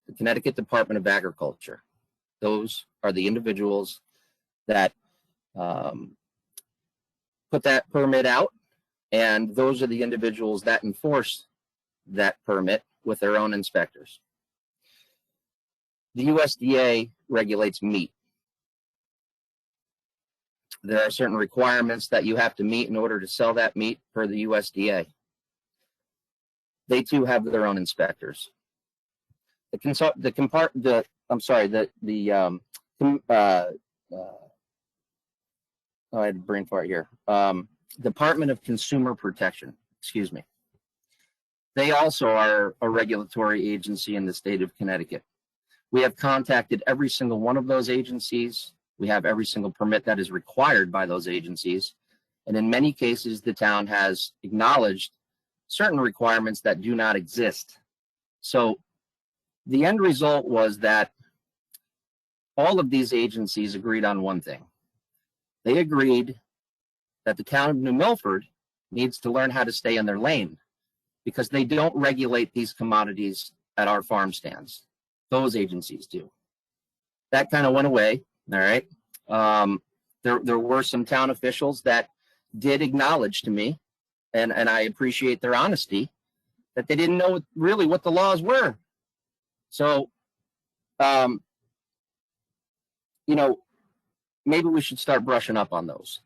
the Connecticut Department of Agriculture. Those are the individuals that put that permit out, and those are the individuals that enforce that permit with their own inspectors. The USDA regulates meat. There are certain requirements that you have to meet in order to sell that meat per the USDA. They too have their own inspectors. I had a brain fart here. Department of Consumer Protection, excuse me. They also are a regulatory agency in the state of Connecticut. We have contacted every single one of those agencies. We have every single permit that is required by those agencies. And in many cases, the town has acknowledged certain requirements that do not exist. So the end result was that all of these agencies agreed on one thing. They agreed that the town of New Milford needs to learn how to stay in their lane because they don't regulate these commodities at our farm stands. Those agencies do. That kind of went away, all right? There were some town officials that did acknowledge to me, and I appreciate their honesty, that they didn't know really what the laws were. So, maybe we should start brushing up on those.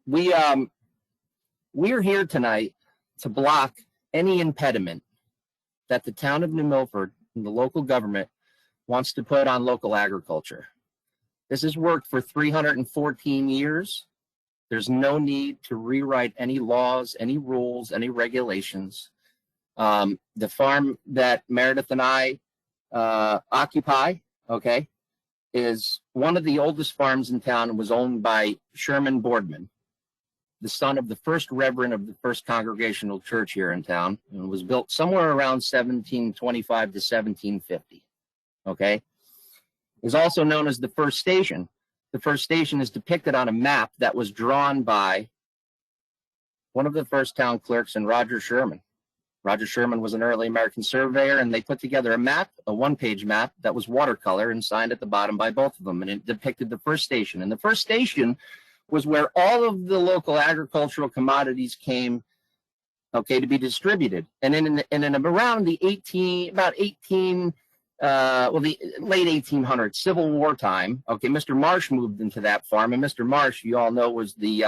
We're here tonight to block any impediment that the town of New Milford and the local government wants to put on local agriculture. This has worked for 314 years. There's no need to rewrite any laws, any rules, any regulations. The farm that Meredith and I occupy, okay, is one of the oldest farms in town and was owned by Sherman Boardman, the son of the first reverend of the First Congregational Church here in town, and was built somewhere around 1725 to 1750, okay? Is also known as the First Station. The First Station is depicted on a map that was drawn by one of the first town clerks in Roger Sherman. Roger Sherman was an early American surveyor, and they put together a map, a one-page map that was watercolor and signed at the bottom by both of them, and it depicted the First Station. And the First Station was where all of the local agricultural commodities came, okay, to be distributed. And in around the late 1800s, Civil War time, okay, Mr. Marsh moved into that farm, and Mr. Marsh, you all know, was the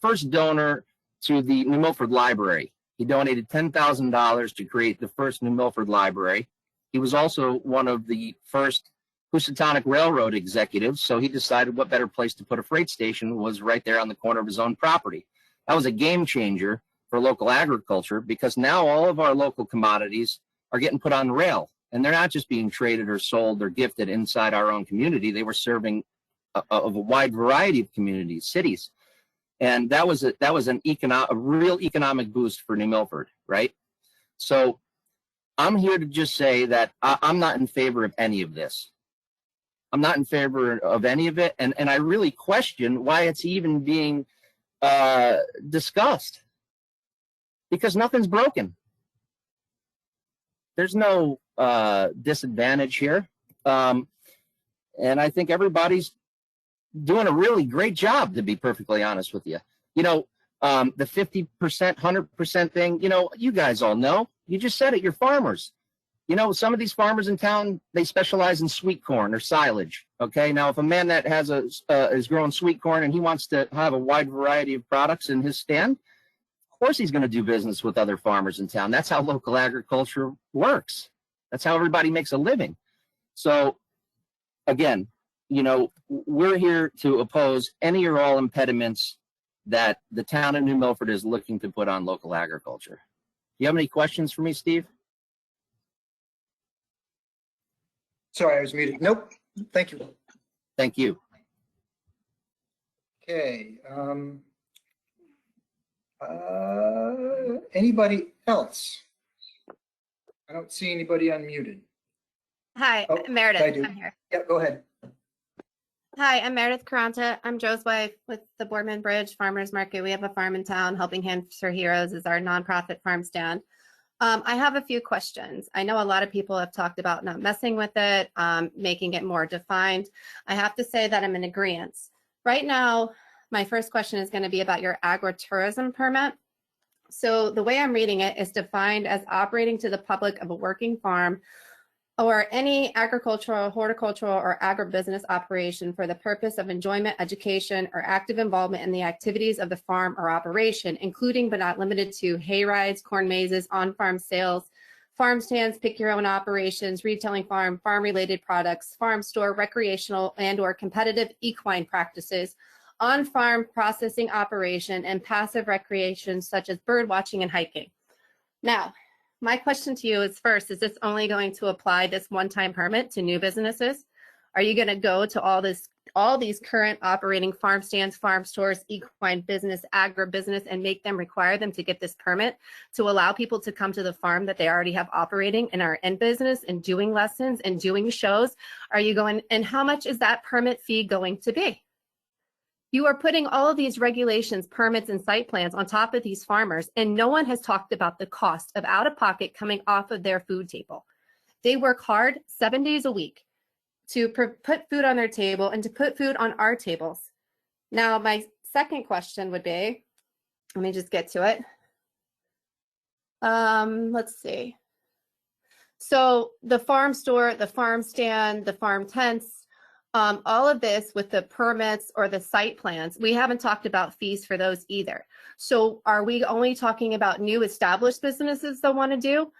first donor to the New Milford Library. He donated $10,000 to create the first New Milford Library. He was also one of the first Housatonic Railroad executives, so he decided what better place to put a freight station was right there on the corner of his own property. That was a game changer for local agriculture, because now all of our local commodities are getting put on rail, and they're not just being traded or sold or gifted inside our own community. They were serving a wide variety of communities, cities, and that was a real economic boost for New Milford, right? So I'm here to just say that I'm not in favor of any of this. I'm not in favor of any of it, and I really question why it's even being discussed, because nothing's broken. There's no disadvantage here, and I think everybody's doing a really great job, to be perfectly honest with you. You know, the 50%, 100% thing, you know, you guys all know. You just said it, you're farmers. You know, some of these farmers in town, they specialize in sweet corn or silage. Okay, now if a man that has is growing sweet corn and he wants to have a wide variety of products in his stand, of course he's going to do business with other farmers in town. That's how local agriculture works. That's how everybody makes a living. So again, you know, we're here to oppose any or all impediments that the town of New Milford is looking to put on local agriculture. Do you have any questions for me, Steve? Sorry, I was muted. Nope. Thank you. Thank you. Okay. Anybody else? I don't see anybody unmuted. Hi, Oh, Meredith. I do. I'm here. Yeah, go ahead. Hi, I'm Meredith Caranta. I'm Joe's wife with the Boardman Bridge Farmers Market. We have a farm in town. Helping Hands for Heroes is our nonprofit farm stand. I have a few questions. I know a lot of people have talked about not messing with it, making it more defined. I have to say that I'm in agreement. Right now, my first question is going to be about your agritourism permit. So the way I'm reading it is defined as operating to the public of a working farm or any agricultural, horticultural, or agribusiness operation for the purpose of enjoyment, education, or active involvement in the activities of the farm or operation, including but not limited to hay rides, corn mazes, on-farm sales, farm stands, pick your own operations, retailing farm-related products, farm store, recreational and or competitive equine practices, on-farm processing operation, and passive recreation such as bird watching and hiking. Now, my question to you is first, is this only going to apply this one-time permit to new businesses? Are you going to go to all these current operating farm stands, farm stores, equine business, agribusiness, and make them require them to get this permit to allow people to come to the farm that they already have operating and are in business and doing lessons and doing shows? Are you going, and how much is that permit fee going to be? You are putting all of these regulations, permits, and site plans on top of these farmers, and no one has talked about the cost of out-of-pocket coming off of their food table. They work hard 7 days a week to put food on their table and to put food on our tables. Now, my second question would be, let me just get to it. Let's see. So the farm store, the farm stand, the farm tents, all of this with the permits or the site plans, we haven't talked about fees for those either. So are we only talking about new established businesses that want to do,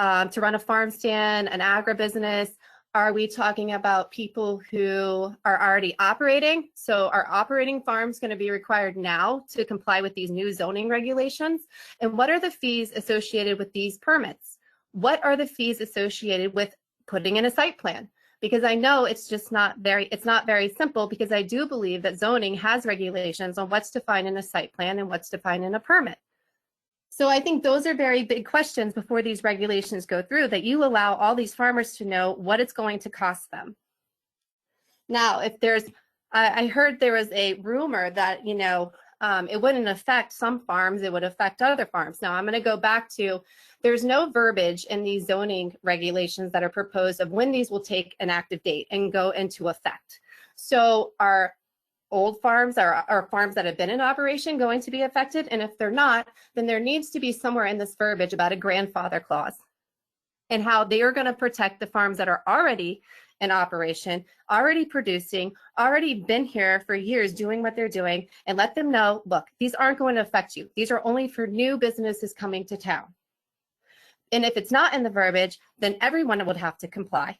to run a farm stand, an agribusiness? Are we talking about people who are already operating? So are operating farms going to be required now to comply with these new zoning regulations? And what are the fees associated with these permits? What are the fees associated with putting in a site plan? Because I know it's just not very simple, because I do believe that zoning has regulations on what's defined in a site plan and what's defined in a permit. So I think those are very big questions before these regulations go through, that you allow all these farmers to know what it's going to cost them. Now, if there's, I heard there was a rumor that, you know, it wouldn't affect some farms, it would affect other farms. Now I'm going to go back to, there's no verbiage in these zoning regulations that are proposed of when these will take an active date and go into effect. So are old farms, are farms that have been in operation going to be affected? And if they're not, then there needs to be somewhere in this verbiage about a grandfather clause and how they are going to protect the farms that are already in operation, already producing, already been here for years doing what they're doing, and let them know, look, these aren't going to affect you. These are only for new businesses coming to town. And if it's not in the verbiage, then everyone would have to comply.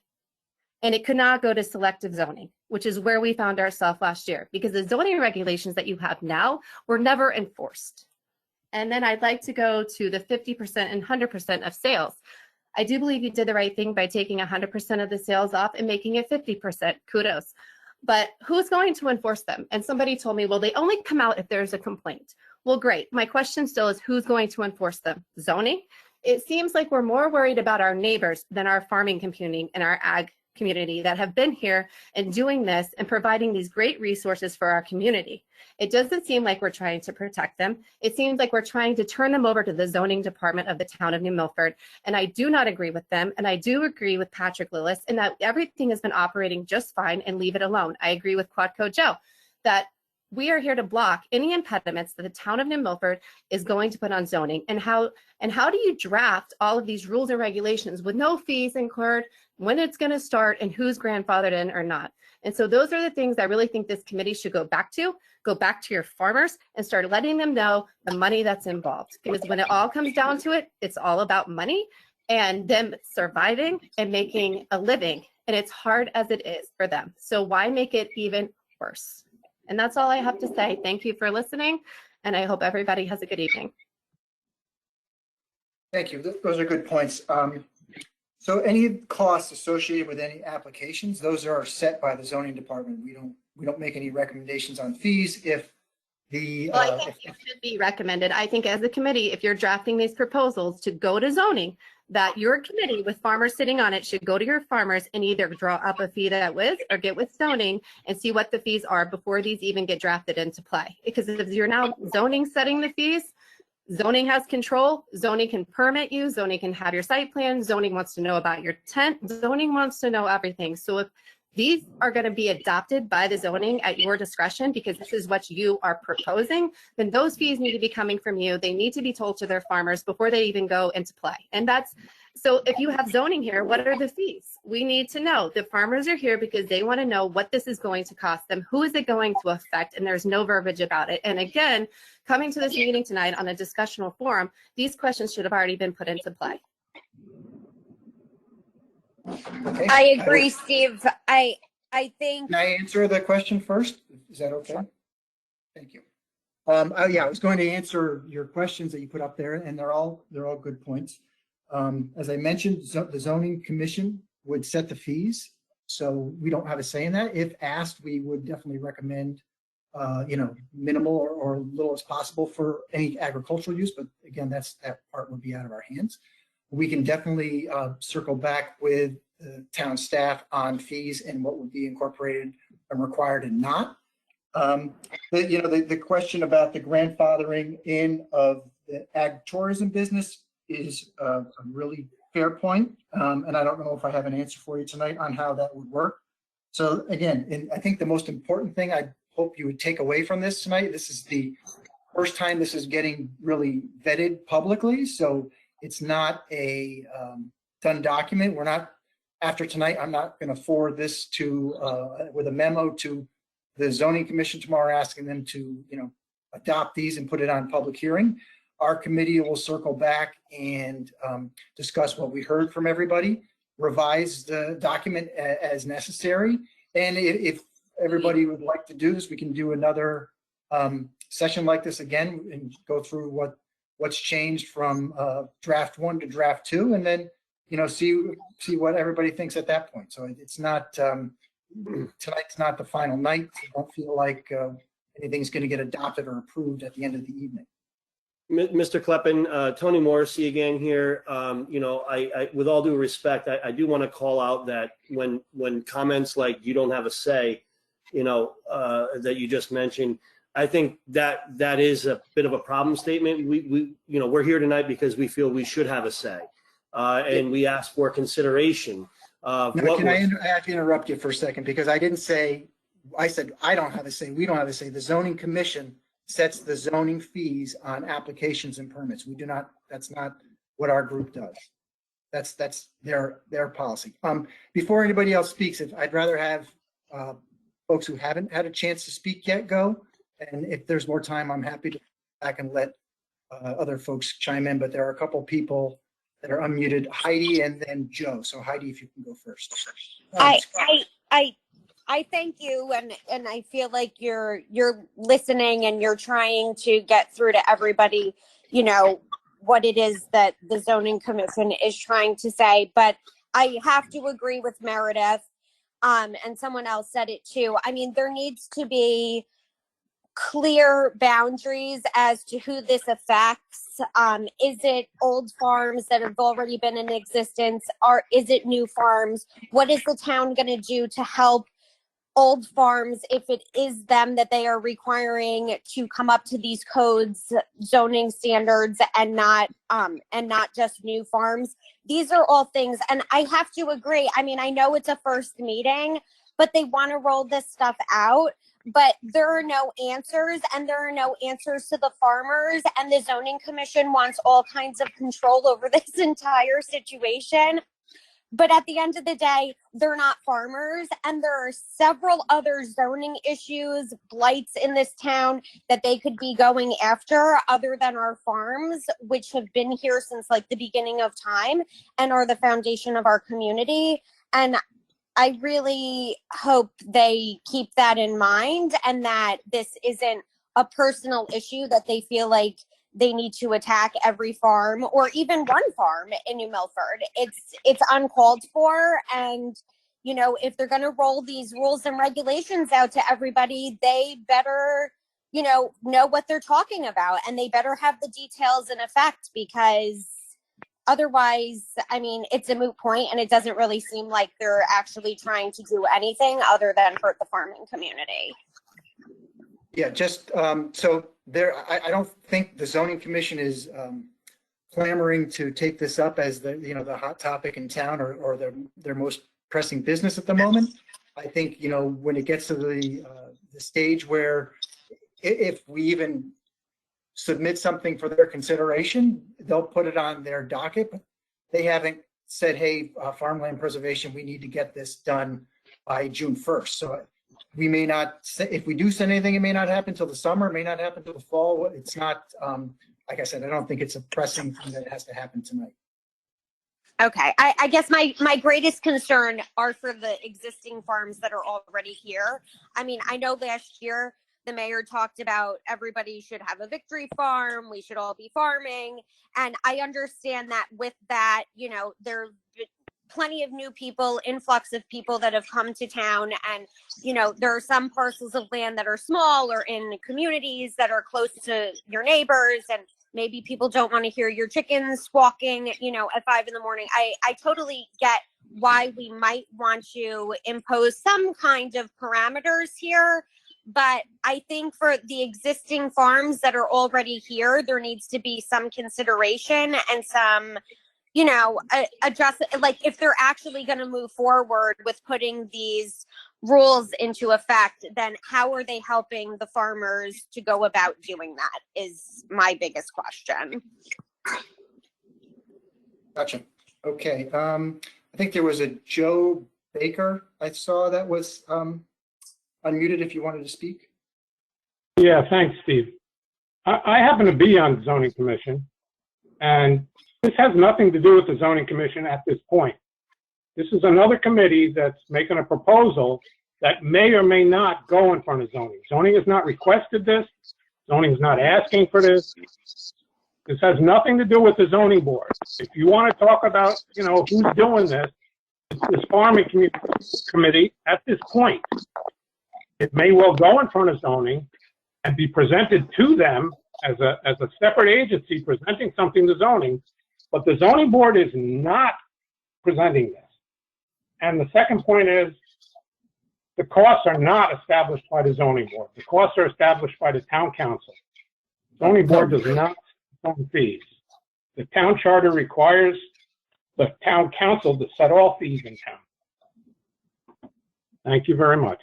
And it could not go to selective zoning, which is where we found ourselves last year, because the zoning regulations that you have now were never enforced. And then I'd like to go to the 50% and 100% of sales. I do believe you did the right thing by taking 100% of the sales off and making it 50%. Kudos. But who's going to enforce them? And somebody told me, well, they only come out if there's a complaint. Well, great. My question still is, who's going to enforce them? Zoning? It seems like we're more worried about our neighbors than our farming community and our ag community that have been here and doing this and providing these great resources for our community. It doesn't seem like we're trying to protect them. It seems like we're trying to turn them over to the zoning department of the town of New Milford. And I do not agree with them. And I do agree with Patrick Lillis in that everything has been operating just fine and leave it alone. I agree with Quadco Joe that we are here to block any impediments that the town of New Milford is going to put on zoning. And how do you draft all of these rules and regulations with no fees incurred, when it's going to start, and who's grandfathered in or not? And so those are the things I really think this committee should go back to your farmers and start letting them know the money that's involved. Because when it all comes down to it, it's all about money and them surviving and making a living. And it's hard as it is for them. So why make it even worse? And that's all I have to say. Thank you for listening. And I hope everybody has a good evening. Thank you. Those are good points. So any costs associated with any applications, those are set by the zoning department. We don't make any recommendations on fees. If the Well, I think it should be recommended. I think as a committee, if you're drafting these proposals to go to zoning, that your committee with farmers sitting on it should go to your farmers and either draw up a fee that with or get with zoning and see what the fees are before these even get drafted into play. Because if you're now zoning setting the fees, zoning has control, zoning can permit you, zoning can have your site plan, zoning wants to know about your tent, zoning wants to know everything. So if these are going to be adopted by the zoning at your discretion, because this is what you are proposing, then those fees need to be coming from you. They need to be told to their farmers before they even go into play. And that's, so if you have zoning here, what are the fees? We need to know. The farmers are here because they want to know what this is going to cost them. Who is it going to affect? And there's no verbiage about it. And again, coming to this meeting tonight on a discussional forum, these questions should have already been put into play. okay. I agree, Steve. I think. Can I answer the question first? Is that okay? Thank you. Yeah, I was going to answer your questions that you put up there, and they're all good points. As I mentioned, the zoning commission would set the fees, so we don't have a say in that. If asked, we would definitely recommend, minimal or little as possible for any agricultural use. But again, that part would be out of our hands. We can definitely circle back with the town staff on fees and what would be incorporated and required and not. The question about the grandfathering in of the ag tourism business is a really fair point. And I don't know if I have an answer for you tonight on how that would work. So again, I think the most important thing I hope you would take away from this tonight, this is the first time this is getting really vetted publicly. So it's not a done document. We're not, after tonight, I'm not going to forward this to with a memo to the zoning commission tomorrow, asking them to, adopt these and put it on public hearing. Our committee will circle back and discuss what we heard from everybody, revise the document as necessary. And if everybody would like to do this, we can do another session like this again and go through what's changed from draft 1 to draft 2, and then see what everybody thinks at that point. So it's not tonight's not the final night. So don't feel like anything's going to get adopted or approved at the end of the evening. Mr. Kleppen, Tony Morrissey again here. I with all due respect, I do want to call out that when comments like "you don't have a say," that you just mentioned, I think that is a bit of a problem statement. We're here tonight because we feel we should have a say, and we ask for consideration. Now, can I have to interrupt you for a second, because I didn't say. I said I don't have a say. We don't have a say. The zoning commission sets the zoning fees on applications and permits. We do not. That's not what our group does. That's their policy. Before anybody else speaks, I'd rather have folks who haven't had a chance to speak yet go. And if there's more time, I'm happy to back and let other folks chime in. But there are a couple people that are unmuted, Heidi and then Joe. So Heidi, if you can go first. I thank you, and I feel like you're listening and you're trying to get through to everybody, you know, what it is that the zoning commission is trying to say. But I have to agree with Meredith, and someone else said it too. I mean, there needs to be clear boundaries as to who this affects. Is it old farms that have already been in existence, or is it new farms? What is the town going to do to help old farms if it is them that they are requiring to come up to these codes, zoning standards, and not just new farms? These are all things, and I have to agree. I mean, I know it's a first meeting, but they want to roll this stuff out, but there are no answers, and there are no answers to the farmers, and the zoning commission wants all kinds of control over this entire situation. But at the end of the day, they're not farmers, and there are several other zoning issues, blights in this town that they could be going after other than our farms, which have been here since like the beginning of time and are the foundation of our community. And I really hope they keep that in mind, and that this isn't a personal issue that they feel like they need to attack every farm or even one farm in New Milford. It's uncalled for. And, you know, if they're going to roll these rules and regulations out to everybody, they better, you know what they're talking about, and they better have the details in effect, because otherwise, I mean, it's a moot point, and it doesn't really seem like they're actually trying to do anything other than hurt the farming community. Yeah, just so there, I don't think the zoning commission is clamoring to take this up as the hot topic in town or their most pressing business at the moment. I think, when it gets to the stage where if we even submit something for their consideration, they'll put it on their docket. But they haven't said, hey, farmland preservation, we need to get this done by June 1st. So we may not, if we do send anything, it may not happen till the summer, it may not happen till the fall. It's not, like I said, I don't think it's a pressing thing that has to happen tonight. Okay, I guess my greatest concern are for the existing farms that are already here. I mean, I know last year the mayor talked about everybody should have a victory farm, we should all be farming. And I understand that with that, there plenty of new people, influx of people that have come to town. And, there are some parcels of land that are small or in communities that are close to your neighbors. And maybe people don't want to hear your chickens squawking, at 5 a.m. I totally get why we might want to impose some kind of parameters here. But I think for the existing farms that are already here, there needs to be some consideration and some, adjust, like if they're actually going to move forward with putting these rules into effect, then how are they helping the farmers to go about doing that is my biggest question. Gotcha. Okay. I think there was a Joe Baker I saw that was unmuted if you wanted to speak. Yeah, thanks, Steve. I happen to be on the zoning commission, and this has nothing to do with the zoning commission at this point. This is another committee that's making a proposal that may or may not go in front of zoning. Zoning has not requested this. Zoning is not asking for this. This has nothing to do with the zoning board. If you want to talk about, who's doing this, it's this farming committee at this point. It may well go in front of zoning and be presented to them as a separate agency presenting something to zoning, but the zoning board is not presenting this. And the second point is the costs are not established by the zoning board. The costs are established by the town council. Zoning board does not own fees. The town charter requires the town council to set all fees in town. Thank you very much.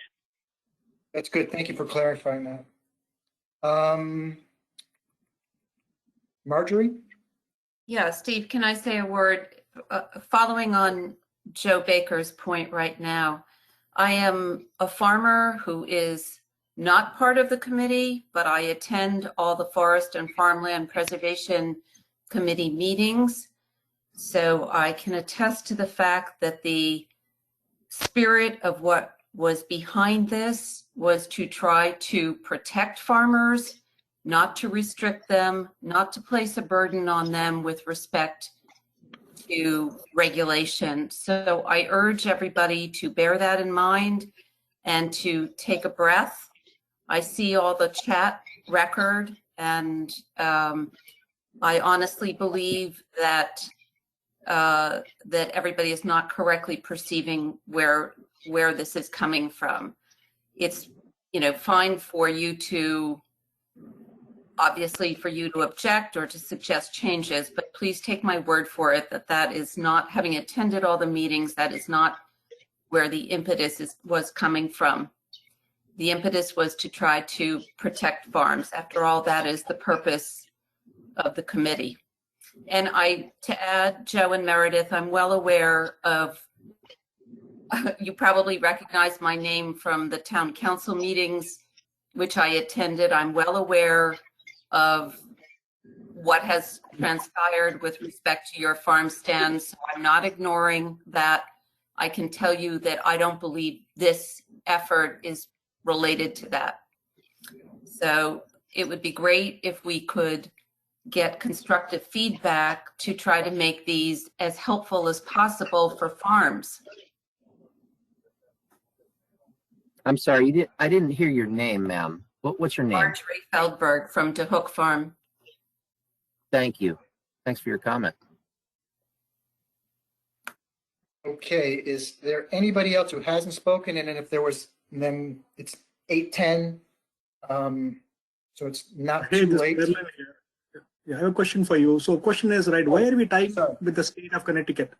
That's good. Thank you for clarifying that. Marjorie? Yeah, Steve, can I say a word? following on Joe Baker's point right now, I am a farmer who is not part of the committee, but I attend all the Forest and Farmland Preservation Committee meetings. So I can attest to the fact that the spirit of what was behind this was to try to protect farmers, not to restrict them, not to place a burden on them with respect to regulation. So I urge everybody to bear that in mind and to take a breath. I see all the chat record, and I honestly believe that that everybody is not correctly perceiving where this is coming from. It's, fine for you to, obviously for you to object or to suggest changes, but please take my word for it that that is not, having attended all the meetings, that is not where the impetus was coming from. The impetus was to try to protect farms. After all, that is the purpose of the committee. And to add, Joe and Meredith, I'm well aware of, you probably recognize my name from the town council meetings, which I attended. I'm well aware of what has transpired with respect to your farm stands. So I'm not ignoring that. I can tell you that I don't believe this effort is related to that. So it would be great if we could get constructive feedback to try to make these as helpful as possible for farms. I'm sorry, I didn't hear your name, ma'am. What's your name? Marjorie Feldberg from DeHook Farm. Thank you. Thanks for your comment. Okay, is there anybody else who hasn't spoken? And then if there was, then it's 8:10. So it's not Hey, too this late. Berlin here. Yeah, I have a question for you. So question is, right, why are we tied Sorry. with the state of Connecticut?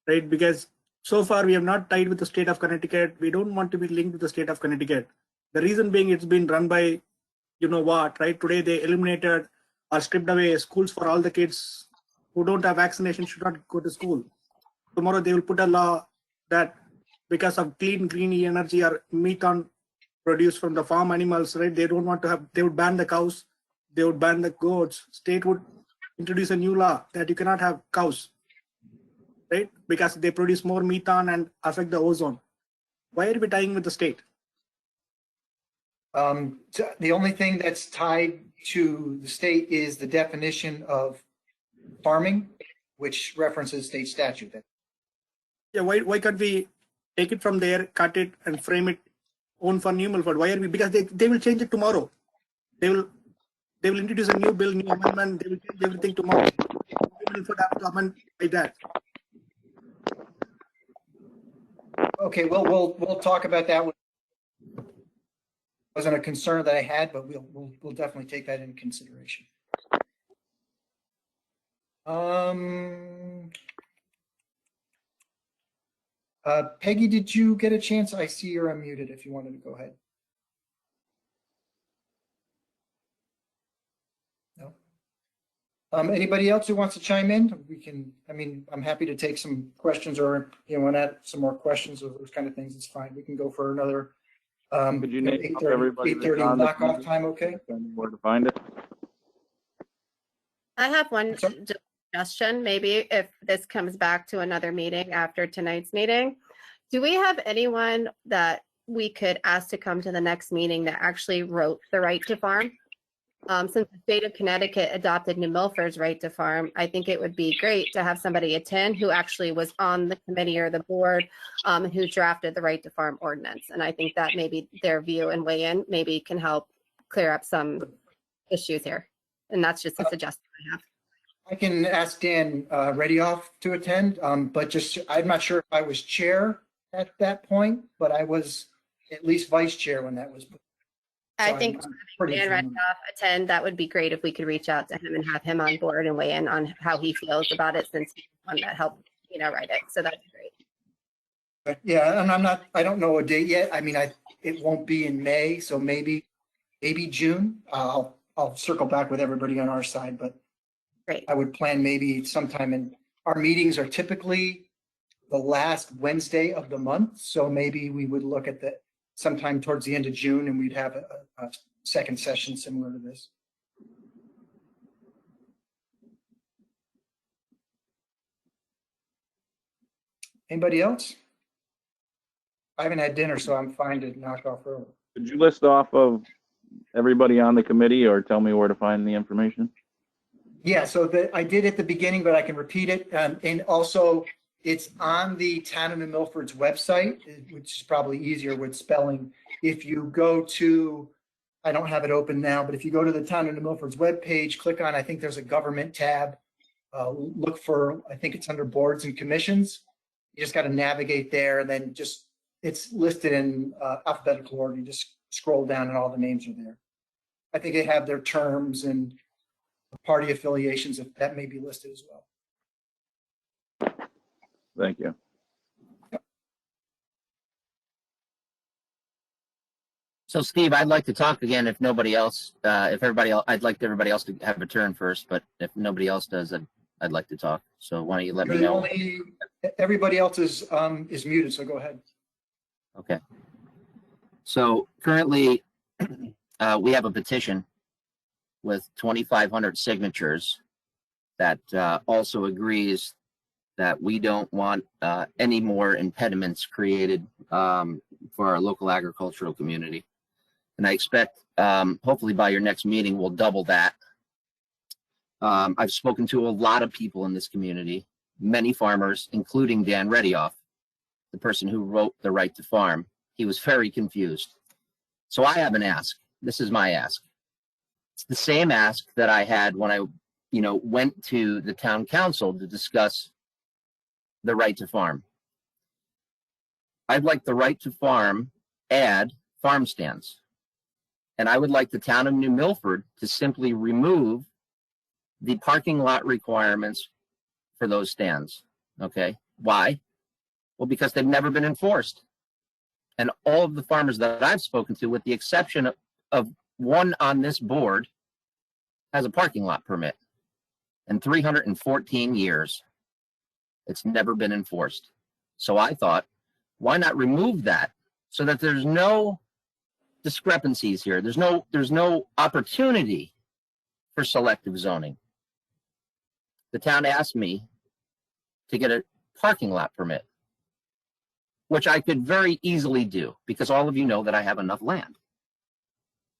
Right, because so far we have not tied with the state of Connecticut. We don't want to be linked with the state of Connecticut. The reason being, it's been run by, you know what, right? Today they eliminated or stripped away schools for all the kids who don't have vaccination should not go to school. Tomorrow they will put a law that because of clean green energy or methane produced from the farm animals, right? They don't want to have, they would ban the cows, they would ban the goats. State would introduce a new law that you cannot have cows, right? Because they produce more methane and affect the ozone. Why are we tying with the state? So the only thing that's tied to the state is the definition of farming, which references state statute. Yeah, why can't we take it from there, cut it and frame it own for animal food? Why are we? Because they will change it tomorrow. They will introduce a new bill, new amendment. They will change everything tomorrow. Animal food have to amend like that. Okay, well, we'll talk about that. Wasn't a concern that I had, but we'll definitely take that into consideration. Peggy, did you get a chance? I see you're unmuted if you wanted to go ahead. No. Anybody else who wants to chime in? We can, I'm happy to take some questions, or want to add some more questions of those kind of things. It's fine. We can go for another. Could you name 8:30 everybody that's 8:30 on this knockoff meeting? time, okay? Where to find it? I have one Sorry? suggestion, maybe if this comes back to another meeting after tonight's meeting. Do we have anyone that we could ask to come to the next meeting that actually wrote the right to farm? Since the state of Connecticut adopted New Milford's right to farm, I think it would be great to have somebody attend who actually was on the committee or the board who drafted the right to farm ordinance. And I think that maybe their view and weigh in maybe can help clear up some issues here. And that's just a suggestion I have. I can ask Dan Redioff to attend, but just, I'm not sure if I was chair at that point, but I was at least vice chair when that was. I So think I'm pretty Dan familiar. Reddick attend, that would be great if we could reach out to him and have him on board and weigh in on how he feels about it, since he's the one that helped, write it. So that'd be great. But yeah, and I don't know a date yet. It won't be in May, so maybe June. I'll circle back with everybody on our side, but Great. I would plan maybe sometime in Our meetings are typically the last Wednesday of the month. So maybe we would look at sometime towards the end of June and we'd have a second session similar to this. Anybody else? I haven't had dinner, so I'm fine to knock off early. Could you list off of everybody on the committee or tell me where to find the information? Yeah, so I did at the beginning, but I can repeat it. And also, it's on the Town of New Milford's website, which is probably easier with spelling. If you go to, I don't have it open now, but if you go to the Town of New Milford's webpage, click on, I think there's a government tab. Look for, I think it's under boards and commissions. You just got to navigate there, and then it's listed in alphabetical order. You just scroll down and all the names are there. I think they have their terms and party affiliations, if that may be listed as well. Thank you. So Steve, I'd like to talk again if nobody else, I'd like everybody else to have a turn first, but if nobody else does, I'd like to talk. So why don't you let me know? Everybody else is muted, so go ahead. Okay. So currently, we have a petition with 2,500 signatures that also agrees that we don't want any more impediments created for our local agricultural community. And I expect, hopefully by your next meeting, we'll double that. I've spoken to a lot of people in this community, many farmers, including Dan Redioff, the person who wrote The Right to Farm. He was very confused. So I have an ask. This is my ask. It's the same ask that I had when I, went to the town council to discuss the right to farm. I'd like the right to farm add farm stands. And I would like the town of New Milford to simply remove the parking lot requirements for those stands. Okay, why? Well, because they've never been enforced. And all of the farmers that I've spoken to, with the exception of one on this board, has a parking lot permit. In 314 years, it's never been enforced. So I thought, why not remove that so that there's no discrepancies here? There's no opportunity for selective zoning. The town asked me to get a parking lot permit, which I could very easily do because all of you know that I have enough land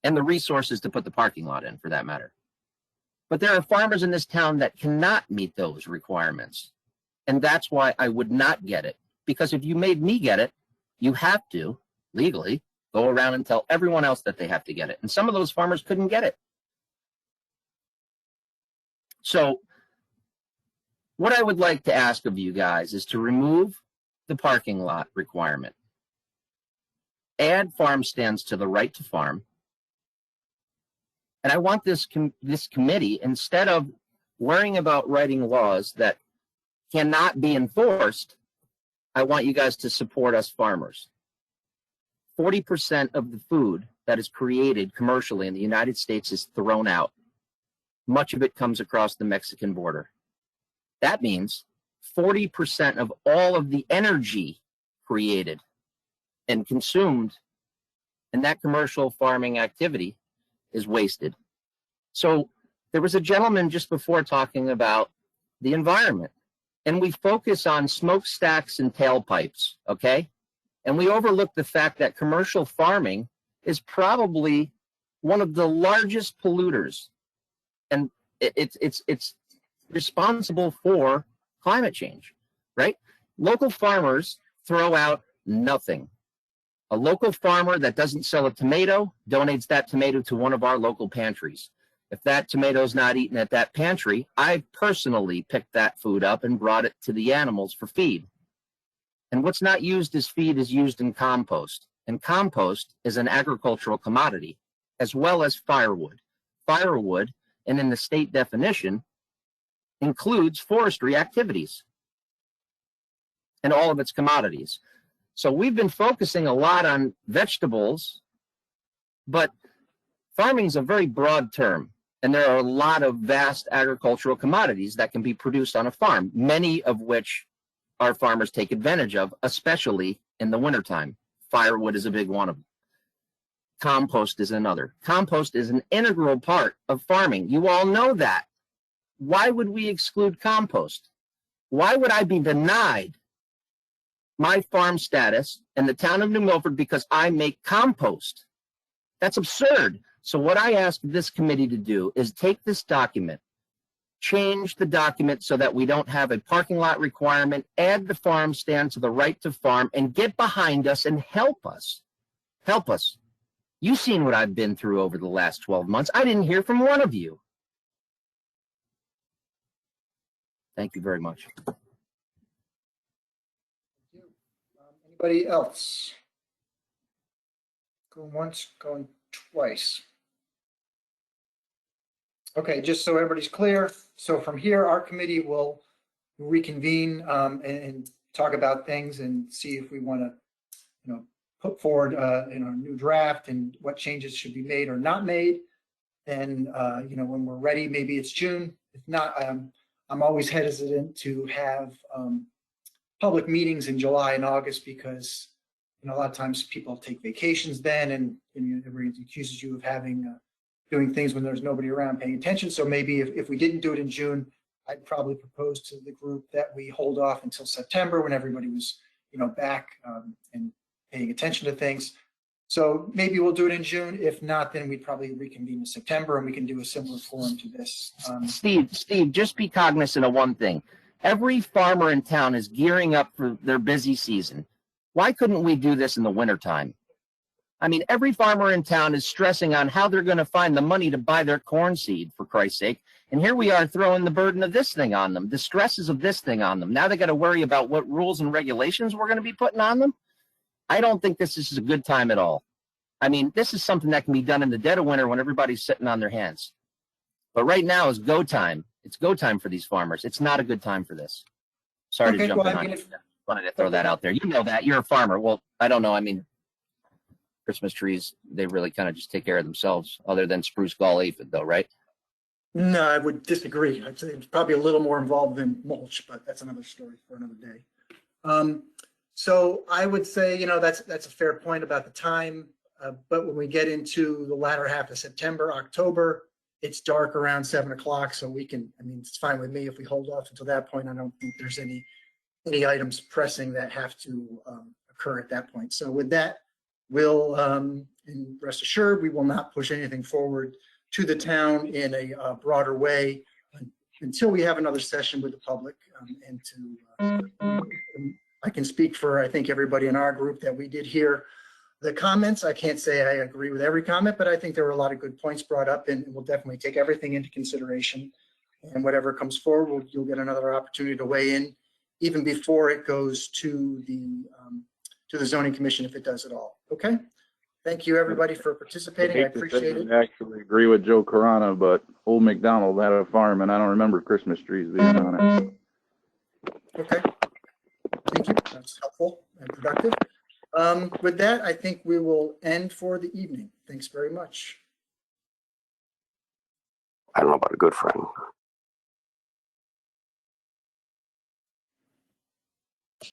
and the resources to put the parking lot in, for that matter. But there are farmers in this town that cannot meet those requirements. And that's why I would not get it. Because if you made me get it, you have to, legally, go around and tell everyone else that they have to get it. And some of those farmers couldn't get it. So what I would like to ask of you guys is to remove the parking lot requirement, add farm stands to the right to farm. And I want this committee, instead of worrying about writing laws that cannot be enforced, I want you guys to support us farmers. 40% of the food that is created commercially in the United States is thrown out. Much of it comes across the Mexican border. That means 40% of all of the energy created and consumed in that commercial farming activity is wasted. So there was a gentleman just before talking about the environment, and we focus on smokestacks and tailpipes, okay? And we overlook the fact that commercial farming is probably one of the largest polluters, and it's responsible for climate change, right? Local farmers throw out nothing. A local farmer that doesn't sell a tomato donates that tomato to one of our local pantries. If that tomato's not eaten at that pantry, I personally picked that food up and brought it to the animals for feed. And what's not used as feed is used in compost. And compost is an agricultural commodity, as well as firewood. Firewood, and in the state definition, includes forestry activities and all of its commodities. So we've been focusing a lot on vegetables, but farming is a very broad term. And there are a lot of vast agricultural commodities that can be produced on a farm, many of which our farmers take advantage of, especially in the wintertime. Firewood is a big one of them. Compost is another. Compost is an integral part of farming. You all know that. Why would we exclude compost? Why would I be denied my farm status in the town of New Milford because I make compost? That's absurd. So what I ask this committee to do is take this document, change the document so that we don't have a parking lot requirement, add the farm stand to the right to farm, and get behind us and help us. Help us. You've seen what I've been through over the last 12 months. I didn't hear from one of you. Thank you very much. Anybody else? Going once, going twice. Okay, just so everybody's clear. So from here, our committee will reconvene and talk about things and see if we want to, put forward a new draft and what changes should be made or not made. And when we're ready, maybe it's June. If not, I'm always hesitant to have public meetings in July and August because a lot of times people take vacations then, and everybody accuses you of doing things when there's nobody around paying attention. So maybe if we didn't do it in June, I'd probably propose to the group that we hold off until September when everybody was back and paying attention to things. So maybe we'll do it in June. If not, then we'd probably reconvene in September and we can do a similar forum to this. Steve, just be cognizant of one thing. Every farmer in town is gearing up for their busy season. Why couldn't we do this in the wintertime? I mean, every farmer in town is stressing on how they're going to find the money to buy their corn seed, for Christ's sake. And here we are throwing the burden of this thing on them, the stresses of this thing on them. Now they got to worry about what rules and regulations we're going to be putting on them. I don't think this is a good time at all. I mean, this is something that can be done in the dead of winter when everybody's sitting on their hands. But right now is go time. It's go time for these farmers. It's not a good time for this. Sorry to jump in on you. Wanted to throw that out there. You know that. You're a farmer. Well, I don't know. I mean, Christmas trees, they really kind of just take care of themselves, other than spruce gall aphid, though, right? No, I would disagree. I'd say it's probably a little more involved than mulch, but that's another story for another day. So I would say, that's a fair point about the time. But when we get into the latter half of September, October, it's dark around 7 o'clock. So it's fine with me if we hold off until that point. I don't think there's any items pressing that have to occur at that point. So with that, we'll, and rest assured, we will not push anything forward to the town in a broader way until we have another session with the public. I can speak for, I think, everybody in our group that we did hear the comments. I can't say I agree with every comment, but I think there were a lot of good points brought up, and we'll definitely take everything into consideration. And whatever comes forward, you'll get another opportunity to weigh in, even before it goes to the zoning commission, if it does at all. Okay. Thank you, everybody, for participating. I appreciate it. I actually agree with Joe Carana, but Old McDonald had a farm, and I don't remember Christmas trees being on it. Okay. Thank you. That's helpful and productive. With that, I think we will end for the evening. Thanks very much. I don't know about a good friend.